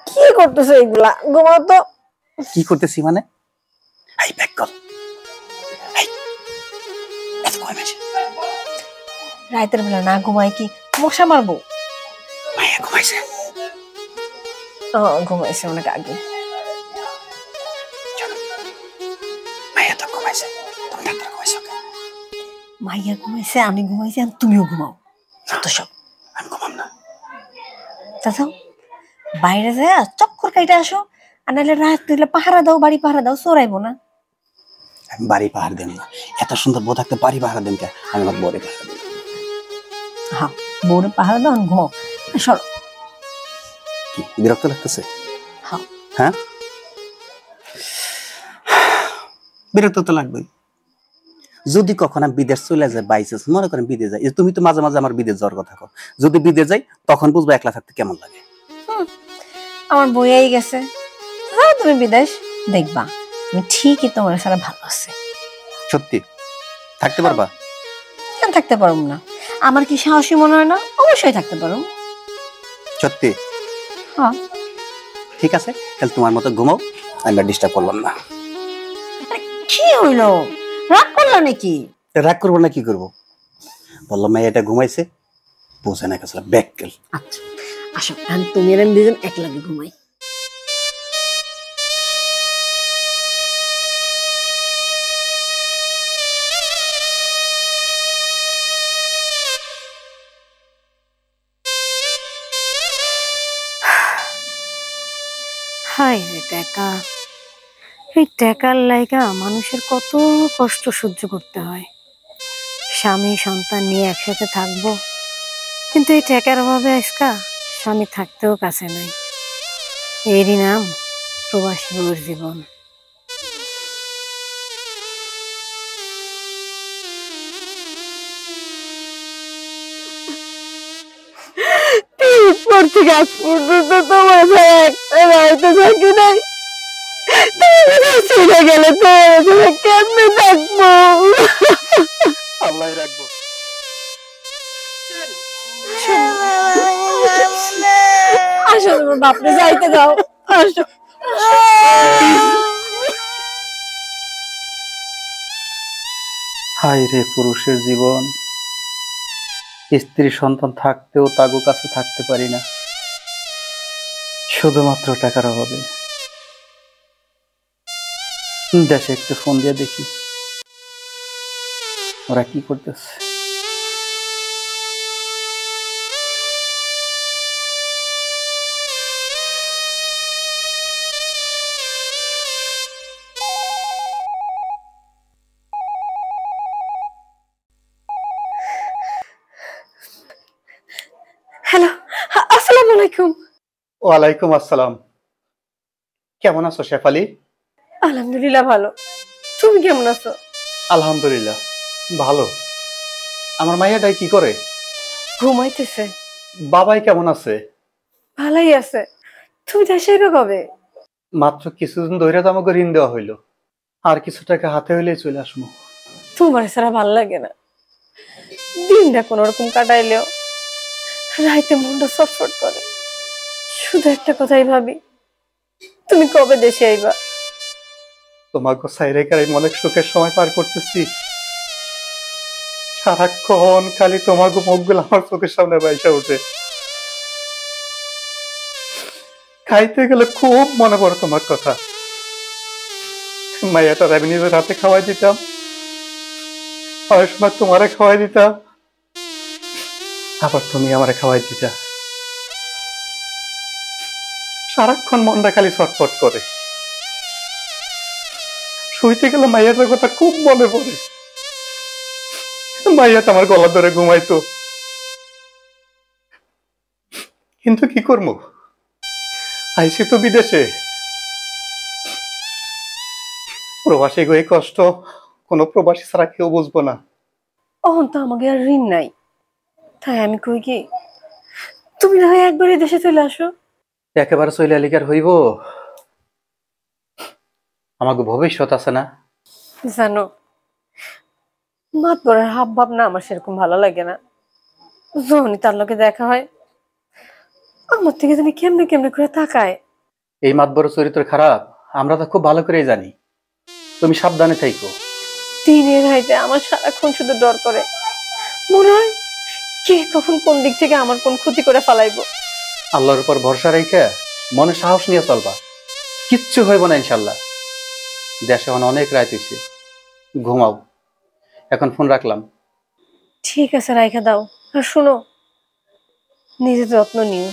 কি করতেছো এগুলা? ঘুমাও তো। কি করতেছি মানে? এই ব্যাক কল, এই এত কই মেশে রাতের বেলা না ঘুমাই কি মশা মারবো? মাইয়া ঘুমাইছে। ও ঘুমাইছে অনেক আগে। মাইয়া তো ঘুমাইছে, তুমি তাড়াতাড়ি ঘুমাইছো কেন? মাইয়া ঘুমাইছে, আমি ঘুমাইছি, আর তুমিও ঘুমাও। তো সব আমি ঘুমাম না। তাছাড়াও বাইরে যায় চক্কর কাইটা আসো, আর নাহলে রাত দিলে পাহারা দাও, বাড়ি পাহারা দাও, চোরাইবো না। আমি বাড়ি পাহাড় দেন না, এত সুন্দর বউ থাকতে বাড়ি পাহাড় দেন কে? আমি আমার বউরে পাহাড় দেব। হ্যাঁ, বউরে পাহারা দাও, ঘুমাও। সর। কি বিরক্ত লাগতেছে? হ্যাঁ। হ্যাঁ, বিরক্ত তো লাগবেই। যদি কখনো বিদেশ চলে যায়, বাইচান্স মনে করেন বিদেশ যায়, তুমি তো মাঝে মাঝে আমার বিদেশ যাওয়ার কথা কও, যদি বিদেশ যাই তখন বুঝবো একলা থাকতে কেমন লাগে। আমার বইয়াই গেছে, যাও তুমি বিদেশ, দেখবা আমি ঠিকই তোমার সারা ভালো আছে। সত্যি থাকতে পারবা? কেন থাকতে পারবো না? আমার কি সাহসী মনে হয় না? অবশ্যই থাকতে পারো। সত্যি? হ্যাঁ। ঠিক আছে, তাহলে তোমার মতো ঘুমাও, আমি আর ডিস্টার্ব করলাম না। কি হইলো, রাগ করলো নাকি? রাগ করবো না, কি করবো? বললাম মেয়েটা ঘুমাইছে, বোঝে না কাছে ব্যাককেল। আচ্ছা আসো, এখন তুমি আর আমি দুজন একলাগে ঘুমাই। হাই রে টাকা, এই টাকার লাইগা মানুষের কত কষ্ট সহ্য করতে হয়। স্বামী সন্তান নিয়ে একসাথে থাকবো, কিন্তু এই টাকার অভাবে আজকা স্বামী থাকতেও কাছে নাই। এরই নাম প্রবাসী বউর জীবন। পর থেকে আজ পর্যন্ত তোমার ছাড়া একটা রাইতে থাকি নাই। চলে গেলে তোমার কেমনে থাকবো? আল্লাহ রাখবো। আসো তোমার বাপরে যাইতে দাও, আসো। হায় রে পুরুষের জীবন, স্ত্রী সন্তান থাকতেও তাগো কাছে থাকতে পারি না, শুধুমাত্র টাকার অভাবে। দেশে একটু ফোন দিয়ে দেখি ওরা কি করতেছে। হ্যালো, আসসালামু আলাইকুম। ওয়ালাইকুম আসসালাম। কেমন আছো শেফালি? আলহামদুলিল্লাহ ভালো, তুমি কেমন আছো? আলহামদুলিল্লাহ ভালো। আমার মাইয়াটাই কি করে? ঘুমাইতেছে। বাবাই কেমন আছে? ভালোই আছে। তুমি দেশে আইবে কবে? মাত্র কিছুদিন ধরে তো আমাকে ঋণ দেওয়া হইলো, আর কিছু টাকা হাতে হইলেই চলে আসবো। তোমার ছাড়া ভাল লাগে না। দিনটা কোন রকম কাটাইলেও রাইতে মনটা ছটফট করে। শুধু একটা কথাই ভাবি, তুমি কবে দেশে আইবা? তোমাকে সাইরে কারে অনেক সুখের সময় পার করতেছি। সারাক্ষণ খালি তোমাকে মুখগুলো আমার চোখের সামনে বাইসা উঠে। খাইতে গেলে খুব মনে পড়ে তোমার কথা। মাইয়াটার আমি নিজের রাতে খাওয়াই দিতাম, অনেক সময় তোমারে খাওয়াই দিতাম, আবার তুমি আমারে খাওয়াই দিতা। সারাক্ষণ মনটা খালি ছটফট করে। শুইতে গেলে মাইয়াটার কথা খুব মনে পড়ে। মাইয়াটা আমার গলা ধরে ঘুমাইতো, কিন্তু কি করবো, আইসি তো বিদেশে। প্রবাসী গিয়ে কষ্ট কোন প্রবাসী ছাড়া কেউ বুঝবো না। অহন তো আমাকে আর ঋণ নাই, তাই আমি কই কি তুমি না হয় একবারই দেশে চলে আসো। একেবারে চলে আলিকার হইব? আমাকে ভবিষ্যৎ আছে না? জানো, মাতবরের হাব ভাব না আমার সেরকম ভালো লাগে না। যখনই তার লোকে দেখা হয় আমার থেকে তুমি কেমনে কেমনে করে তাকায়। এই মাতবর চরিত্র খারাপ আমরা তো খুব ভালো করেই জানি, তুমি সাবধানে থাইকো। দিনের রাইতে আমার সারাক্ষণ শুধু ডর করে, মনে হয় কে কখন কোন দিক থেকে আমার কোন ক্ষতি করে ফেলাইবো। আল্লাহর উপর ভরসা রেখে মনে সাহস নিয়ে চলবা, কিচ্ছু হইব না ইনশাল্লাহ। দেশে অনেক রাত হইছে, ঘুমাও। এখন ফোন রাখলাম। ঠিক আছে, রাইখা দাও। আর শোনো, নিজের যত্ন নিও।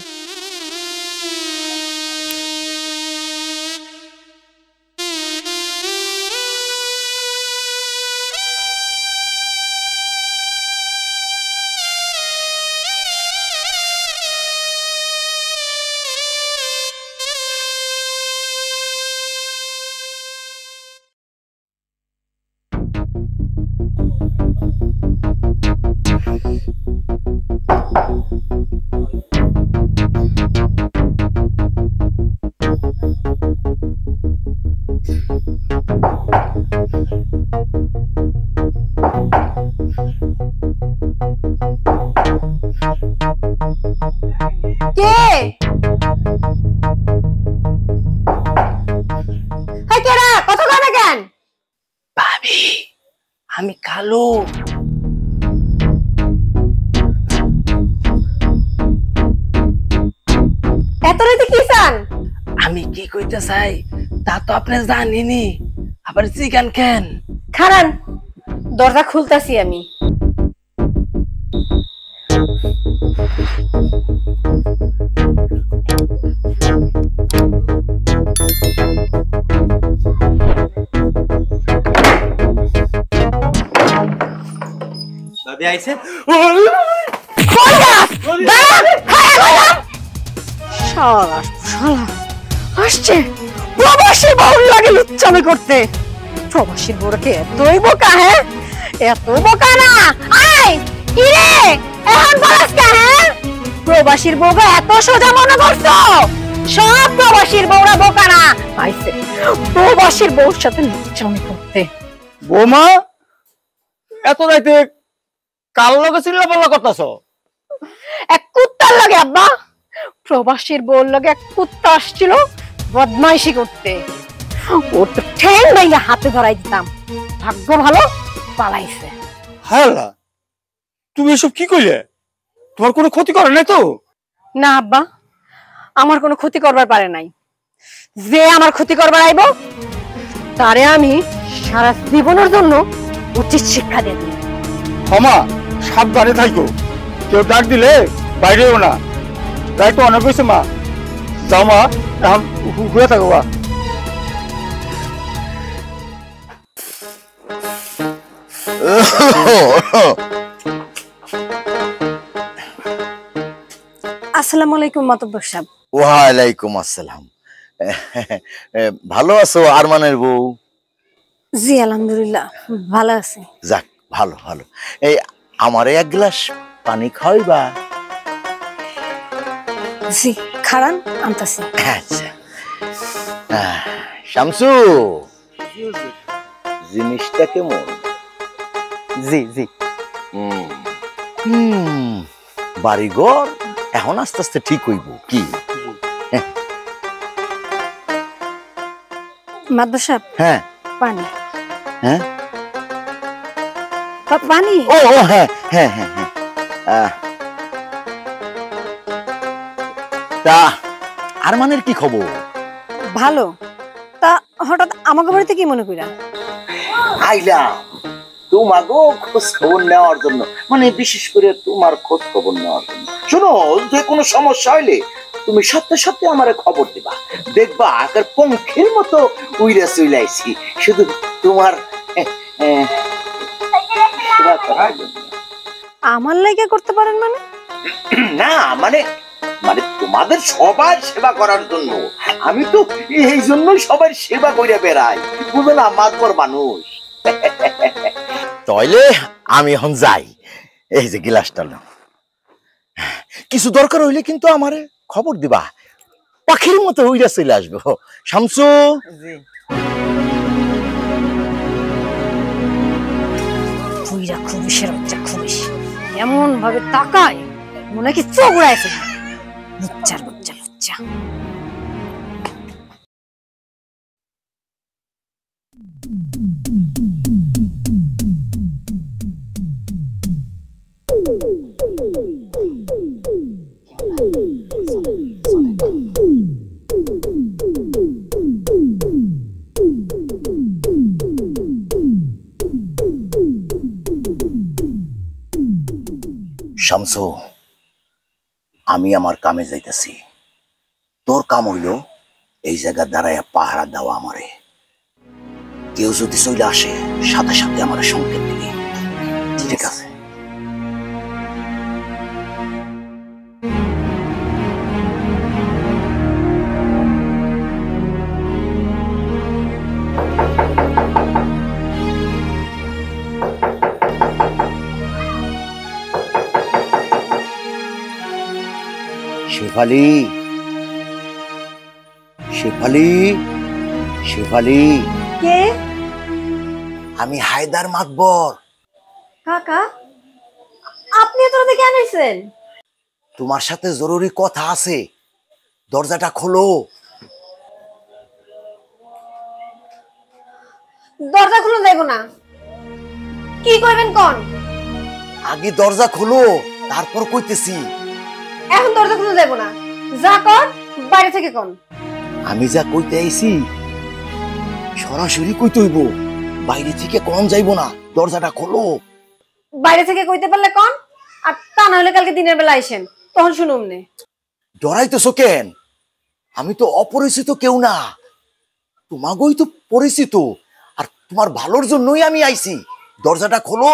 কে? কেডা? কথা কয় না কেন? ভাবি, আমি কালো। রাতে কি চান? আমি কি কইতে চাই তা তো আপনি জানেনই, আবার চিকেন কেন? খারান, দরজা খুলতাছি আমি। ভাবি আইছে? আসছে প্রবাসী বউর লাগে লুচ্চামি করতে। প্রবাসীর বউকে এতই বোকা, হ্যাঁ? এত বোকা না। আয় কি রে, এখন বলস কা? হ্যাঁ, প্রবাসীর বউকে এত সোজা মনে করছো? সব প্রবাসীর বউরা বোকা না। আইছে প্রবাসীর বউর সাথে লুচ্চামি করতে। বৌমা, এত রাইতে কার লগে চিল্লাপাল্লা করতেছ? এক কুত্তার লাগে আব্বা। প্রবাসীর বউর লগে এক কুত্তা আসছিল বদমাইশি করতে। ওর তো ঠ্যাং ভাইয়া হাতে ধরাই দিতাম, ভাগ্য ভালো পালাইছে। হ্যাঁ, তুমি এসব কি কইলে? তোমার কোনো ক্ষতি করে নাই তো? না আব্বা, আমার কোনো ক্ষতি করবার পারে নাই। যে আমার ক্ষতি করবার আইব তারে আমি সারা জীবনের জন্য উচিত শিক্ষা দিয়ে দিই। ক্ষমা, সাবধানে থাকো। কেউ ডাক দিলে বাইরেও না। তাই তো অনেক হয়েছে মা। যাও মা, এখন ঘুরে থাকো মা। আসসালামু আলাইকুম মাতব্বর সাহেব। ওয়ালাইকুম আসসালাম। ভালো আছো আরমানের বউ? জি আলহামদুলিল্লাহ ভালো আছি। যাক, ভালো ভালো। এই আমারে এক গ্লাস পানি খাওয়াইবা? জি খারান, আনতাছি। আচ্ছা। শামসু, জিনিসটা কেমন? জি জি। বাড়িঘর এখন আস্তে আস্তে ঠিক হইব কি? মাতব্বর সাহেব, হ্যাঁ পানি। হ্যাঁ পানি। ও হ্যাঁ হ্যাঁ হ্যাঁ হ্যাঁ। তা আরমানের কি খবর? ভালো। তা হঠাৎ আমাকে বাড়িতে কি মনে কইরা? আইলাম তোমাকে খোঁজ খবর নেওয়ার জন্য, মানে বিশেষ করে তোমার খোঁজ খবর নেওয়ার জন্য। শোনো, যে কোনো সমস্যা হইলে তুমি সাথে সাথে আমারে খবর দিবা। দেখবা আকার পঙ্খের মতো উইরা চইলাইছি শুধু তোমার সেবা করার জন্য। আমার লাইগা করতে পারেন মানে? না মানে মানে তোমাদের সবার সেবা করার জন্য। আমি তো এই জন্যই সবার সেবা কইরা বেড়াই, বুঝো না, মাতবর মানুষ। তাইলে আমি এখন যাই। এই যে গিলাসটা নাও। কিছু দরকার হইলে কিন্তু আমারে খবর দিবা। পাখির মতো উইরা চলে আসবে। শামসু, পুইরা খুবিসের বাচ্চা খুবিস, এমন ভাবে তাকায় মনে কি চোখ উড়াইছে। লুচ্চার বাচ্চা লুচ্চা। শামসু, আমি আমার কামে যাইতেছি। তোর কাম হইল এই জায়গা দাঁড়াইয়া পাহারা দেওয়া আমারে। কেউ যদি চলে আসে সাথে সাথে আমার সংকেত দিবি, ঠিক আছে? শেফালি, শেফালি, শেফালি। কে? আমি হায়দার মাতবর। কাকা, আপনি এত রাতে কেন আইছেন? তোমার সাথে জরুরি কথা আছে, দরজাটা খোলো। দরজা খুলে যাইব না। কি করবেন কোন? আগে দরজা খোলো, তারপর কইতেছি। এখন দরজা খুলে যাইব না। যা কর বাইরে থেকে কোন? আমি যা কইতে আইছি সরাসরি কইতে হইব, বাইরে থেকে কোন যাইবো না। দরজাটা খোলো। বাইরে থেকে কইতে পারলে কোন, আর তা না হলে কালকে দিনের বেলা আইসেন, তখন শুনুম নে। ডরাইতেছো কেন? আমি তো অপরিচিত কেউ না, তোমাগোই তো পরিচিত, আর তোমার ভালোর জন্যই আমি আইছি। দরজাটা খোলো,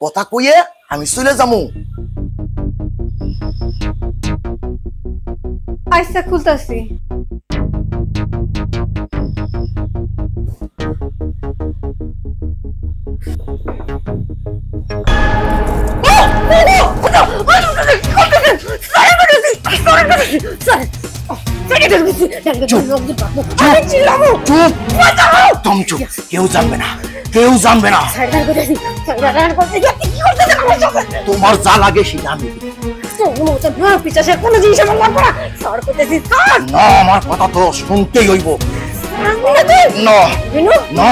কথা কইয়ে আমি চলে যামু। আইসা খুলতাছি। কেউ জানবে না, কেউ জানবে না। তোমার যা লাগে সেটা আমি না, আমার কথা তো শুনতেই হইব। না না,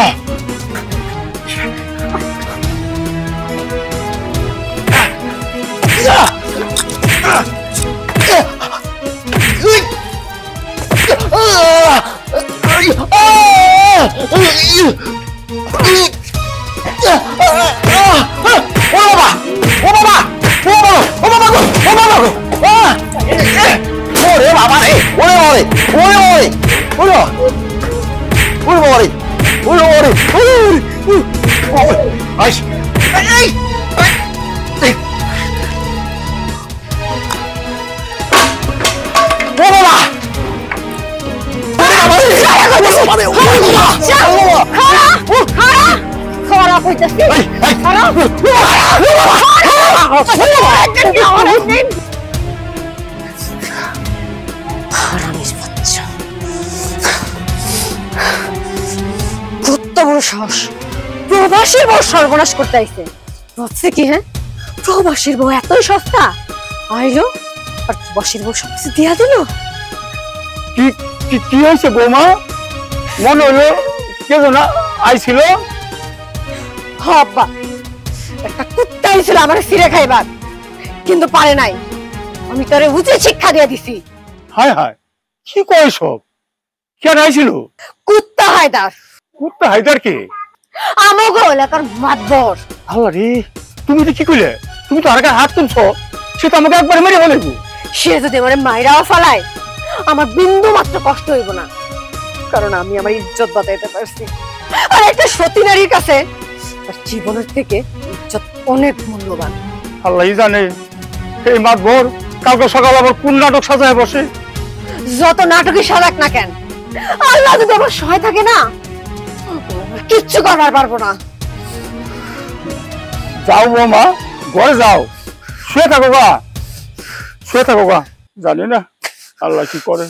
প্রবাসীর বউ সর্বনাশ করতে আইছে। বুঝছে কি? হ্যাঁ, প্রবাসীর বউ এতই সস্তা আইলো, আর প্রবাসীর বউ সবকিছু দিয়া দিল। কি হয়েছে বৌমা? মনে হলো কে যেন আইছিল। বাবা, একটা কুত্তা আইছিল আমার ফিরে খাইবার, কিন্তু পারে নাই। আমি তোরে উচিত শিক্ষা দিয়ে দিছি। হায় হায়, কি কয় সব? কেন আইছিল? কুত্তা হায়দার। কুত্তা হায়দার কে? আমগো এলাকার মাতবর। আল্লাহ রে, তুমি তো কি কইলে? তুমি তো আরেকটা হাত তুলছো, সে তো আমাকে একবার মেরে ফেলব। সে যদি আমার মাইরাও ফালায়, আমার বিন্দু মাত্র কষ্ট হইব না, কারণ আমি আমার ইজ্জত বাঁচাইতে পারছি। আর একটা সতী নারীর কাছে তার জীবনের থেকে ইজ্জত অনেক মূল্যবান। আল্লাহই জানে এই মাতবর কালকে সকাল আবার কোন নাটক সাজায় বসে। যত নাটকই সাজাক না কেন, আল্লাহ যদি আমার সহায় থাকে না, কিচ্ছু করবার পারবো না। যাও বৌমা, ঘরে যাও, শুয়ে থাকো গা, শুয়ে থাকো গা। জানি না আল্লাহ কি করে।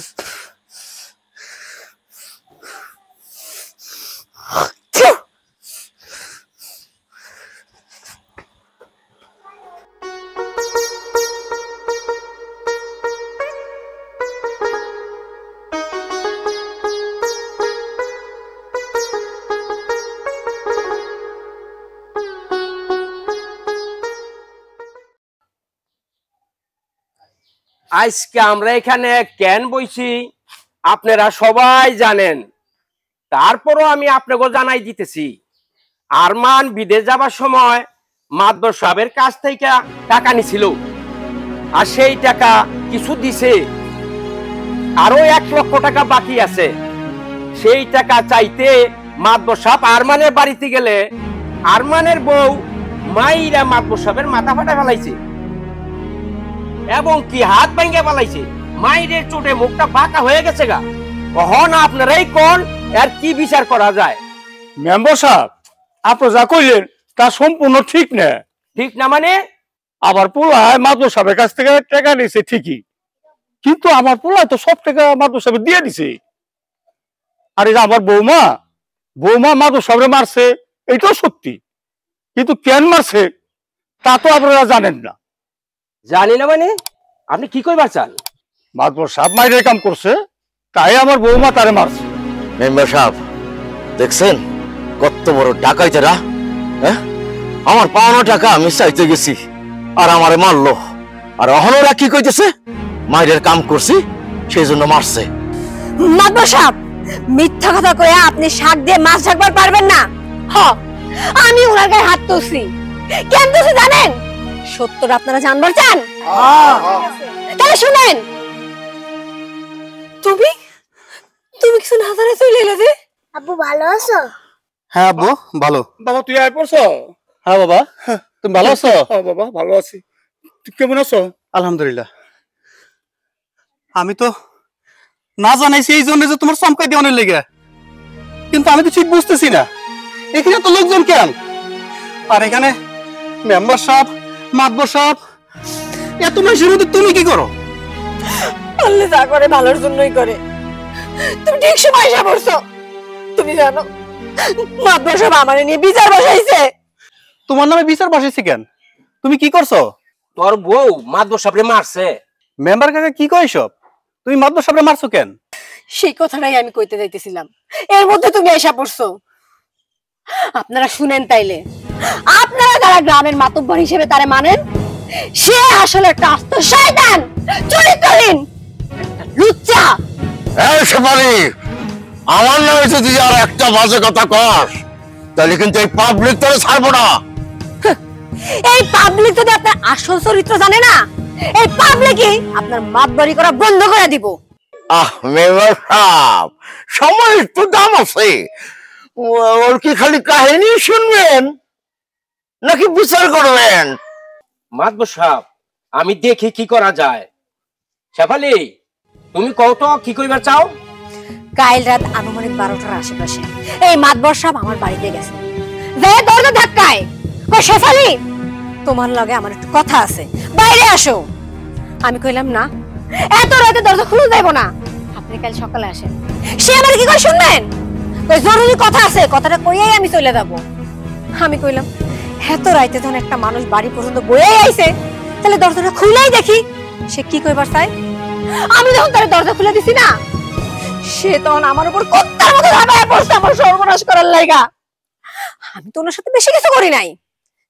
আজকে আমরা এখানে কেন বইছি আপনারা সবাই জানেন, তারপরও আমি আপনাকে জানাই দিতেছি। আরমান বিদেশ যাবার সময় মাদবর সাহেবের কাছ থেকে টাকা নিছিল, আর সেই টাকা কিছু দিছে, আরো 1 লক্ষ টাকা বাকি আছে। সেই টাকা চাইতে মাদবর সাহেব আরমানের বাড়িতে গেলে আরমানের বউ মাইরা মাদবর সাহেবের মাথা ফাটা ফেলাইছে এবং কি হাত ভেঙে ফেলাইছে। মাইরের চোটে মুখটা বাঁকা হয়ে গেছে গা। কখন আপনারাই কোন আর কি বিচার করা যায়? মেম্বার সাহেব, আপনি যা কইলেন তা সম্পূর্ণ ঠিক না। ঠিক না মানে? আবার পোলায় মাদবর সাহেবের কাছ থেকে টাকা নিয়েছে ঠিকই, কিন্তু আমার পোলায় তো সব টাকা মাদবর সাহেব দিয়ে দিছে। আর এই যে আমার বৌমা মাদবর সাহেব মারছে, এটাও সত্যি, কিন্তু কেন মারছে তা তো আপনারা জানেন না। জানি না মানে? আপনি কি কইবার চান? মাদবর সাহেব মাইরের কাম করছে, তাই আমার বৌমা তারে মারছে। মেম্বার সাহেব দেখছেন কত বড় ডাকাইতেরা? হ্যাঁ, আমার পাওনা টাকা আমি চাইতে গেছি আর আমারে মারলো, আর অহনরা কি কইতেছে মাইরের কাম করছি, সেই জন্য মারছে। মাতবর সাহেব, মিথ্যা কথা কয়ে আপনি শাক দিয়ে মাছ ঢাকবার পারবেন না। হ, আমি ওনার গায়ে হাত তুলছি। কেন তুলছি জানেন? সত্যটা আপনারা জানবার চান? তাহলে শুনেন। তুমি তুমি কিছু না জানাই চলে এলে যে? আব্বু ভালো আছো? হ্যাঁ আব্বু ভালো। বাবা তুই আয় পড়ছ? হ্যাঁ বাবা, তুমি ভালো আছো? হ্যাঁ বাবা ভালো আছি। তুই কেমন আছো? আলহামদুলিল্লাহ। আমি তো না জানাইছি এই জন্য যে তোমার চমকাই দেওয়ানোর লেগে, কিন্তু আমি তো ঠিক বুঝতেছি না এখানে তো লোকজন কেন, আর এখানে মেম্বার সাহেব, মাতবর সাহেব, এত মানুষের মধ্যে তুমি কি করো? আল্লাহ যা করে ভালোর জন্যই করে। তুমি ঠিক সময় এসে পড়ছো। তুমি জানো মাতবর সাহেব আমারে নিয়ে বিচার বসাইছে। তোমার নামে বিচার বসেছে কেন? তুমি কি করছো? তোর বউ মাদবর সাহেবরে মারছে। মেম্বার কাকা কি কয় সব? তুমি মাতবর সাহেবরে মারছো কেন? সেই কথাটাই আমি কইতে যাইতেছিলাম, এর মধ্যে তুমি এসে পড়ছো। আপনারা শুনেন তাইলে, আপনারা যারা গ্রামের মাতব্বর হিসেবে তারে মানেন, সে আসলে একটা আস্ত শয়তান, চরিত্রহীন, একটা লুচ্চা। এই শেফালি, আমার নামে যদি আর একটা বাজে কথা কর তাহলে কিন্তু এই পাবলিক তোরে ছাড়বো না। এই পাবলিক যদি আপনার আসল চরিত্র জানে না, এই পাবলিকই আপনার মাতবরি করা বন্ধ করে দিব। মেম্বার সাহেব, সময় একটু দাম আছে। ওর কি খালি কাহিনী শুনবেন নাকি বিচার করবেন? মাদবর সাহেব, আমি দেখি কি করা যায়। শেফালি, তুমি কত কি কইবার চাও? কাল রাত আনুমানিক 12টার আশেপাশে এই মাতবর সাহেব আমার বাড়িতে গেছে। যে দরজা ধাক্কায় কই, শেফালি তোমার লগে আমার একটু কথা আছে, বাইরে আসো। আমি কইলাম না, এত রাতে দরজা খুলে যাইব না, আপনি কাল সকালে আসেন। সে আমার কি কই শুনবেন? কই জরুরি কথা আছে, কথাটা কইয়াই আমি চলে যাব। আমি কইলাম এত রাতে যখন একটা মানুষ বাড়ি পর্যন্ত বইয়াই আইছে, তাহলে দরজাটা খুলেই দেখি সে কি কইবার চায়। আমি যখন তার দরজা খুলে দিছি না, সে তখন আমার উপর কুত্তার মতো ঝাঁপায় পড়ছে আমার সর্বনাশ করার লাইগা। আমি তো ওনার সাথে বেশি কিছু করি নাই,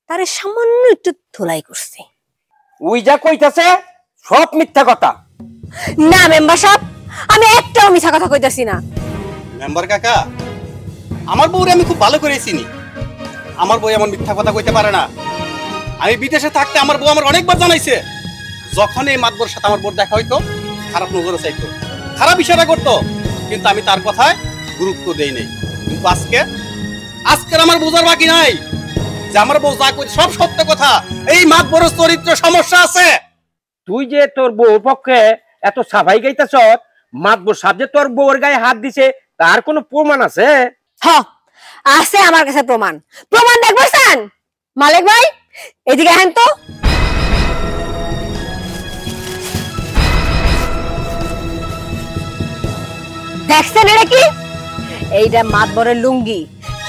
তারে সামান্য একটু ধুলাই করছি। ওই যা কইতাছে সব মিথ্যা কথা। না মেম্বার সাহেব, আমি একটাও মিথ্যা কথা কইতাছি না। মেম্বার কাকা, আমার বউরে আমি খুব ভালো করে চিনি। আমার বউ এমন মিথ্যা কথা কইতে পারে না। আমি বিদেশে থাকতে আমার বউ আমার অনেকবার জানাইছে, যখন এই মাতবর সাথে আমার বউর দেখা হইতো খারাপ নজরে চাইতো, খারাপ ইশারা করতো, কিন্তু আমি তার কথায় গুরুত্ব দেই নাই। কিন্তু আজকের আমার বোঝার বাকি নাই যে আমার বউ যা কই সব সত্য কথা। এই মাতবরের চরিত্র সমস্যা আছে। তুই যে তোর বউর পক্ষে এত সাফাই গাইতেছ, মাতবর সাহেব যে তোর বউর গায়ে হাত দিছে তার কোনো প্রমাণ আছে? হ্যাঁ আছে আমার কাছে প্রমাণ। প্রমাণ দেখবেন চান? মালিক ভাই এদিকে আহেন তো। দেখছেন এটা কি? এইটা মাতবরের লুঙ্গি।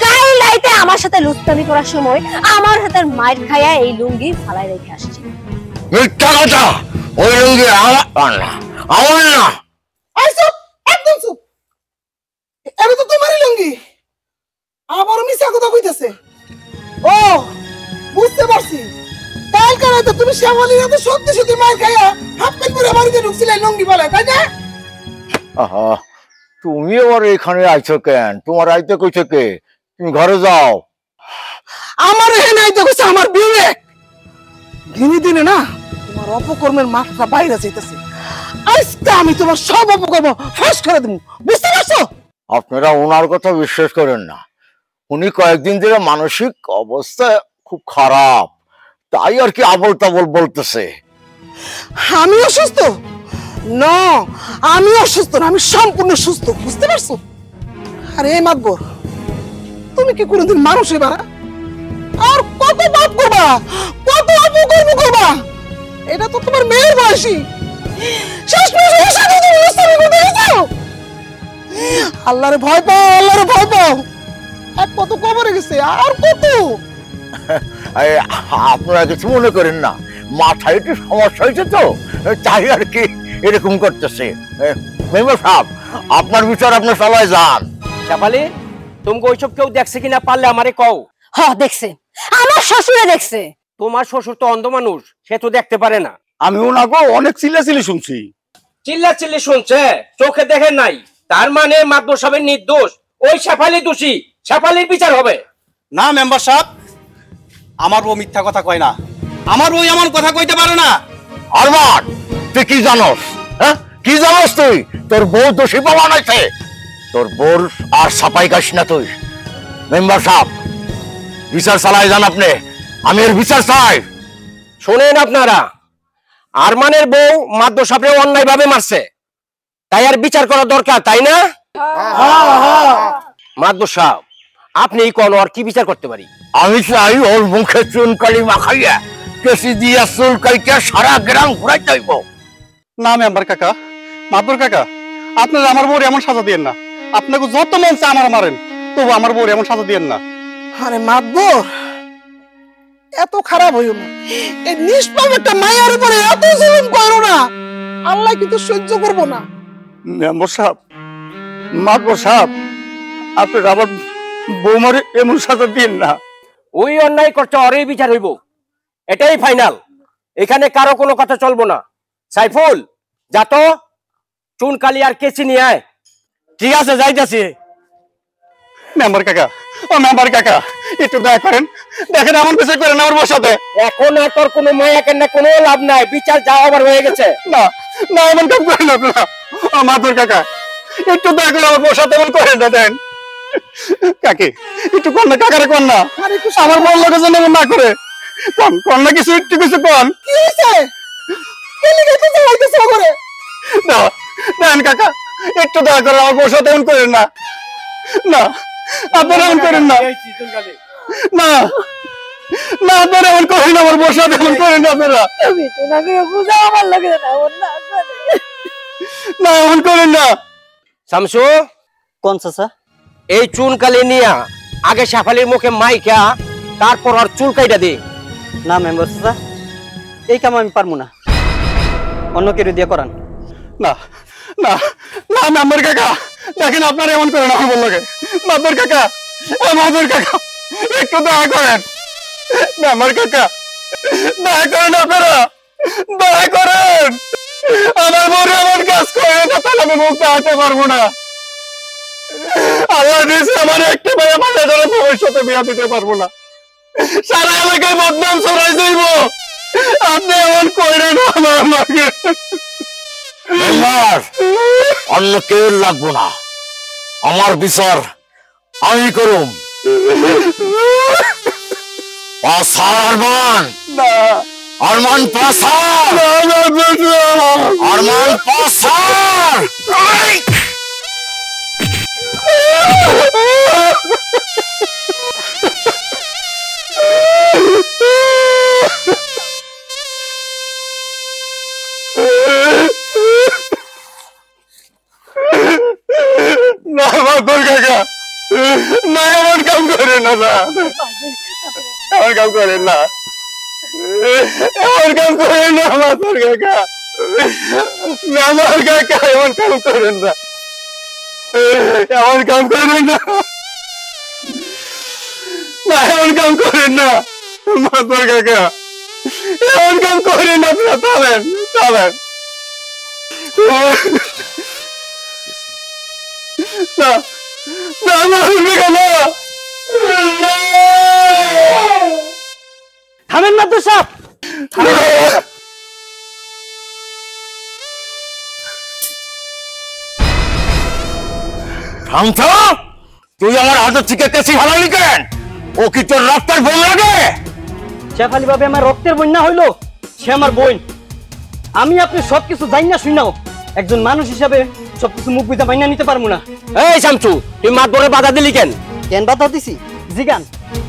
কাল রাইতে আমার সাথে লুচ্চামি করার সময় আমার হাতের মাইর খাইয়া এই লুঙ্গি ফালাই রেখে আসছি। মিথ্যা কথা, ওই লুঙ্গি আমার না, আমার না। চুপ, একদম চুপ। এটা তো তোমারই লুঙ্গি, আবারও মিছা কথা কইতেছে। ও বুঝতে পারছি, কালকে রাতে তুমি শ্যামলী রাতে সত্যি সত্যি মার খাইয়া হাফ প্যান্ট পরে বাড়িতে ঢুকছিলে লুঙ্গি বলে, তাই না? আহা, তুমি আবার এখানে আইছো কেন? তোমার আইতে কইছে কে? তুমি ঘরে যাও। আমার এখানে আইতে কইছে আমার বিবেক। দিনে দিনে না তোমার অপকর্মের মাত্রা বাইরে যাইতেছে। আজকে আমি তোমার সব অপকর্ম ফাঁস করে দেবো, বুঝতে পারছো? আপনারা ওনার কথা বিশ্বাস করেন না। উনি কয়েকদিন ধরে মানসিক অবস্থা খুব খারাপ, তাই আর কি আবল তাবল বলতেছে। আমি অসুস্থ? না, আমি অসুস্থ না, আমি সম্পূর্ণ সুস্থ, বুঝতে পারছো? আরে মাতবর, তুমি কি কোনোদিন মানুষ এবার আর কত পাপ করবা, কত অপকর্ম করবা? এটা তো তোমার মেয়ের বয়সী। আল্লাহরে ভয় পাও, আল্লাহরে ভয় পাও। এক কত কবরে গেছে, আর কত। আপনারা কিছু মনে করেন না, মাথায় একটু সমস্যা হয়েছে তো, তাই আর কি এরকম করতেছে। মেম্বার সাহেব, আপনার বিচার আপনি সবাই যান। শেফালি, তুমি ওইসব কেউ দেখছে কিনা পারলে আমারে কও। হ্যাঁ দেখছে, আমার শ্বশুরে দেখছে। তোমার শ্বশুর তো অন্ধ মানুষ, সে তো দেখতে পারে না। আমি ওনাকে অনেক চিল্লাচিল্লি শুনছি। চিল্লি শুনছে, চোখে দেখেন নাই, তার মানে মাদবর সাহেব নির্দোষ, ওই শেফালি দোষী, শেফালির বিচার হবে। না মেম্বার সাহেব, আমার বউ মিথ্যা কথা কয় না, আমার বউ এমন কথা কইতে পারে না। আরমান, তুই কি জানোস? হ্যাঁ, কি জানোস তুই? তোর বউ দোষী পাওয়া নাইছে, তোর বউর আর সাপাই গাছ না তুই। মেম্বার সাহেব, বিচার চালাই যান আপনি, আমি এর বিচার চাই। শোনেন আপনারা, আরমানের বউ মাদবর সাহেব অন্যায় ভাবে মারছে, তাই আর বিচার করা দরকার, তাই না? মাদবর সাহেব, আপনি কোন আর কি বিচার করতে পারি? আমি চাই ওর মুখে চুনকালি মাখাইয়া কেসি দিয়া চুলকাইকে সারা গ্রাম ঘুরাই যাইব। না মেম্বার কাকা, মাদবর কাকা, আপনারা আমার বউর এমন সাজা দিয়েন না। আপনাকে যত মন চায় আমার মারেন, তবু আমার বউর এমন সাজা দিয়েন না। আরে মাতবর, এত খারাপ হইও না। এই নিষ্পাপ একটা মায়ের উপরে এত জুলুম করো না, আল্লাহ কিন্তু সহ্য করবো না। মেম্বার সাহেব, মাদবর সাহেব, আপনি আমার বৌমারে এমন সাজা দিন না। ওই অন্যায় করছে, ওরই বিচার হইব, এটাই ফাইনাল, এখানে কারো কোনো কথা চলবো না। সাইফুল, যা তো চুনকালি আর কেচি নিয়ে আয়। ঠিক আছে, যাইতেছি। মেম্বার কাকা, ও মেম্বার কাকা, একটু দয়া করেন, দেখেন এমন বিচার করেন আমার বউর সাথে। এখন আর তোর কোনো মায়া কেন কোনো লাভ নাই, বিচার যা আবার হয়ে গেছে। না না, এমন কাজ করেন আপনারা। ও মাদবর কাকা, একটু দয়া করে আমার বউর সাথে এমন করেন না। দেন কাকে একটু কন্যা, কাকারে কন্যা, আমার বউর লোকের জন্য এমন না করে কন্যা কিছু, একটু কিছু কন। কি হয়েছে? দেন কাকা, একটু দয়া করে আমার বউর সাথে এমন করেন না। না, আপনারা এমন করেন না। না না, আপনারা এমন করেন, আমার বউর সাথে এমন করেন না। আপনারা তুমি তো না করে বুঝাও, আমার লাগে না, না না, এমন করেন না। শামসু, কোন চাচা? এই চুনকালি নিয়া আগে শেফালির মুখে মাইকা, তারপর আর চুল কাইটা দে। না মেম্বার চাচা, এই কাম আমি পারবো না, অন্য কেউ দিয়ে করান। না না না, মেম্বার কাকা, দেখেন আপনারা এমন করেন আমার বউর লগে। মাদবর কাকা, মাদবর কাকা, একটু দয়া করেন। মেম্বার কাকা, দয়া করেন, আপনারা দয়া করেন। আমার বউর এমন কাজ করে না, তাহলে আমি মুখ দেখাতে পারবো না। আল্লাহ দিয়েছে আমার একটা মেয়ে, আমার ধরে ভবিষ্যতে বিয়া দিতে পারবো না, সারা এলাকায় বদনাম ছড়াই যাইব। আপনি এমন করেন আমার আমাকে। অন্য কেউ লাগবো না, আমার বিচার আমি করুম। আরমান, আরমান পাসার, আরমান পাসার। না মাদবর কাকা, না এমন কাম করেন না, এমন কাম করেন না, এমন কাম করেন না মাদবর কাকা। মেম্বার কাকা, এমন কাম করেন না, এমন কাম করেন না, না এমন কাম করেন না মাদবর কাকা, এমন কাম করেন না। আপনারা চলেন, চলেন। না না, মারবে কেন? থামেন মাদবর সাহেব। তুই আমার হাতে থেকে কেসি ভালালি কেন? ও কি তোর রক্তের বোন লাগে? শেফালি ভাবে আমার রক্তের বোন না হইলো, সে আমার বোন। আমি আপনি সবকিছু জানি না শুনাও, একজন মানুষ হিসাবে সবকিছু মুখ বুঝা মাইনা নিতে পারবো না। এই শামসু, তুই মাদবরে বাধা দিলি কেন? কেন বাধা দিছি? জিগান,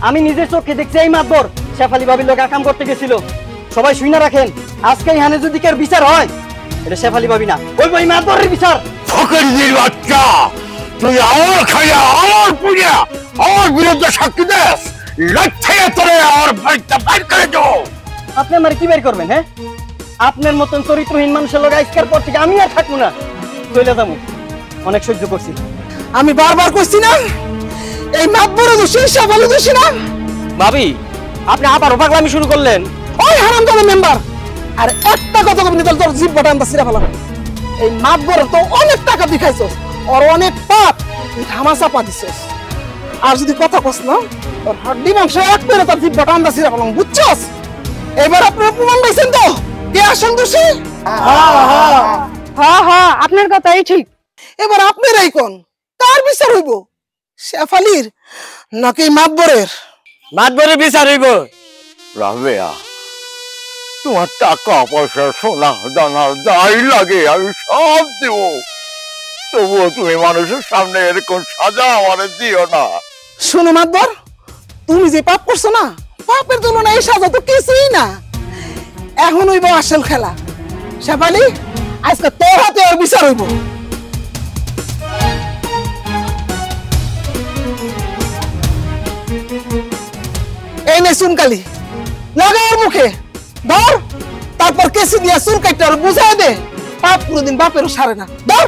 আমি নিজের চোখে দেখছি এই মাদবর শেফালি ভাবির লোক কাম করতে গেছিল। সবাই শুনে রাখেন, আজকে এখানে যদি কেউ বিচার হয়, এটা শেফালি ভাবি না, ওই ওই মাদবরের বিচার। ফকির বাচ্চা, তুই আমার খাইয়া, আমার পুড়িয়া, আমার বিরুদ্ধে সাক্ষী দেস, লক্ষ্যে তোরে আমার বাড়িতে বাইর করে দাও। আপনি আমার কি বের করবেন? হ্যাঁ, আপনার মতন চরিত্রহীন মানুষের লোক আজকের পর থেকে আমি আর থাকবো না, চলে যাবো। অনেক সহ্য করছি। আমি বারবার কইছি না, এই মাতবরের দোষী, শেফালি দোষী না। ভাবি, আপনি আবারও পাগলামি শুরু করলেন। ওই হারামজাদা মেম্বার, আর একটা কথা কবি তোর জিভ বাটা আনতা সিরা ফেলাম। এই মাতবর তো অনেক টাকা দেখাইছস, ওর অনেক পাপ তুই ধামা চাপা দিছস। আর যদি কথা কস না, ওর হাড্ডি মাংস এক করে তার জিব্বাটা আন্দাজ ছিঁড়া ফেলাম, বুঝছস? এবার আপনারা প্রমাণ পাইছেন তো কে আসল দোষী? হ্যাঁ হ্যাঁ, আপনার কথাই ঠিক। এবার আপনারাই কোন কার বিচার হইব, শেফালির নাকি মাতবরের? মাতবরের বিচার হইব। রাবেয়া, তোমার টাকা পয়সা সোনা দানা যাই লাগে আমি সব দেব, তবুও তুমি মানুষের সামনে এরকম সাজা আমারে দিও না। শোনো মাতবর, তুমি যে পাপ করছো না, পাপের তুলনায় এই সাজা তো কিছুই না। এখন হইব আসল খেলা। শেফালি, আজকে তোর হাতে ওর বিচার হইব। এই নে চুনকালি, লাগা ওর মুখে, ধর, তারপর কেসি দিয়া চুল কাটতে আর বুঝাই দে, পাপ কোনোদিন বাপেরও সারে না। ধর।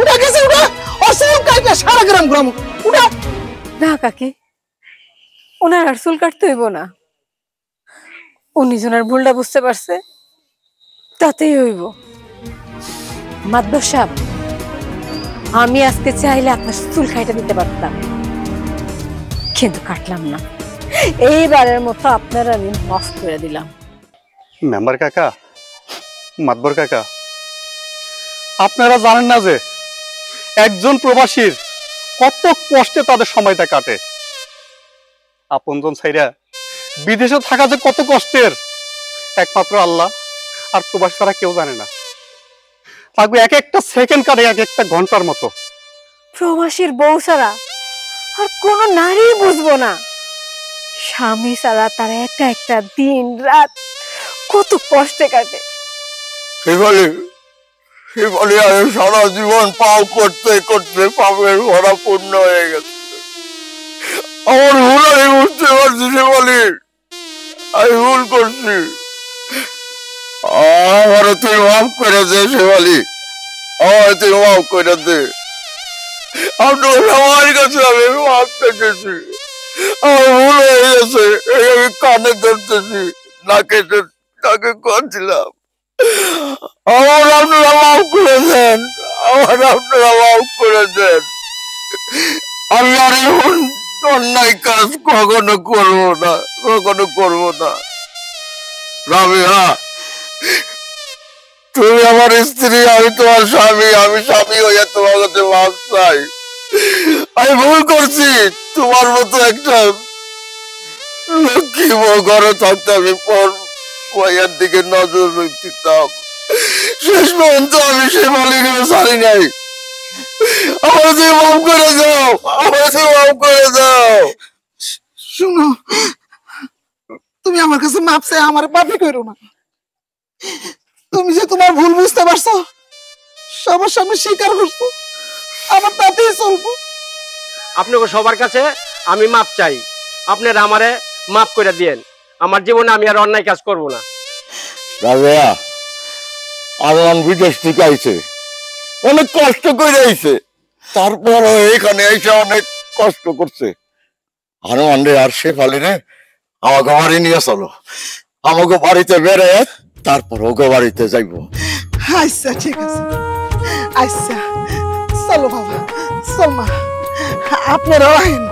উঠা গেছে, উঠা, ওর চুল কাটলে সারা গ্রাম গ্রাম উঠা। না কাকি, ওনার আর চুল কাটতে হইব না, উনি জনের ভুলটা বুঝতে পারছে, তাতেই হইব। মাতবর সাহেব, আমি আজকে চাইলে আপনার চুল কাইটা দিতে পারতাম, কিন্তু কাটলাম না। এইবারের মতো আপনার আমি মাফ করে দিলাম। মেম্বার কাকা, মাতবর কাকা, আপনারা জানেন না যে একজন প্রবাসীর কত কষ্টে তাদের সময়টা কাটে। আপনজন ছাইরা বিদেশে থাকা যে কত কষ্টের, একমাত্র আল্লাহ আর প্রবাসী ছাড়া কেউ জানে না। থাকবে এক একটা সেকেন্ড কাটে এক একটা ঘন্টার মতো। প্রবাসীর বউ ছাড়া আর কোন নারী বুঝবো না, স্বামী ছাড়া তার একা একটা দিন রাত কত কষ্টে কাটে। সেফালি আমি সারা জীবন পাপ করতে করতে পাপের ভরা পূর্ণ হয়ে গেছে। আমার ভুল আমি বুঝতে পারছি সেফালি, আমি ভুল করছি, আমারও তুই মাফ করে দে সেফালি, আমার তুই মাফ করে দে। আপনার সবার কাছে আমি মাফ পেতেছি, আমার ভুল হয়ে গেছে, আমি কানে ধরতেছি, নাকে করছিলাম, আমার আপনারা মাফ করে দেন, আমার আপনারা মাফ করে দেন। আমি আর এমন অন্যায় কাজ কখনো করবো না, কখনো করবো না। রাবেয়া, তুমি আমার স্ত্রী, আমি তোমার স্বামী, আমি স্বামী হইয়া তোমার কাছে মাফ চাই। আমি ভুল করছি, তোমার মতো একটা লক্ষ্মী বউ ঘরে থাকতে আমি পর ওয়ার দিকে নজর দিতাম, শেষ পর্যন্ত আমি সে মালিকের ছাড়ি নাই। আমার যে মাফ করে দাও, আমার যে মাফ করে দাও। শুনো, তুমি আমার কাছে মাপ চাই আমার পাপি করো না। তুমি যে তোমার ভুল বুঝতে পারছো, সবার সামনে স্বীকার করছো, আমার তাতেই চলবো। আপনাকে সবার কাছে আমি মাপ চাই, আপনারা আমারে মাফ করে দিয়েন, আমার জীবনে আমি আর অন্যায় কাজ করব না। রাবেয়া, আরমান বিদেশ থেকে আইছে, অনেক কষ্ট করে আইছে, তারপরও এখানে এসে অনেক কষ্ট করছে। আরমান রে আর শেফালি রে আমাকে বাড়ি নিয়ে চলো, আমাকে বাড়িতে বেড়ে তারপর ওকে বাড়িতে যাইবো। আচ্ছা ঠিক আছে, আচ্ছা চলো বাবা, চল মা, আপনারাও আইন।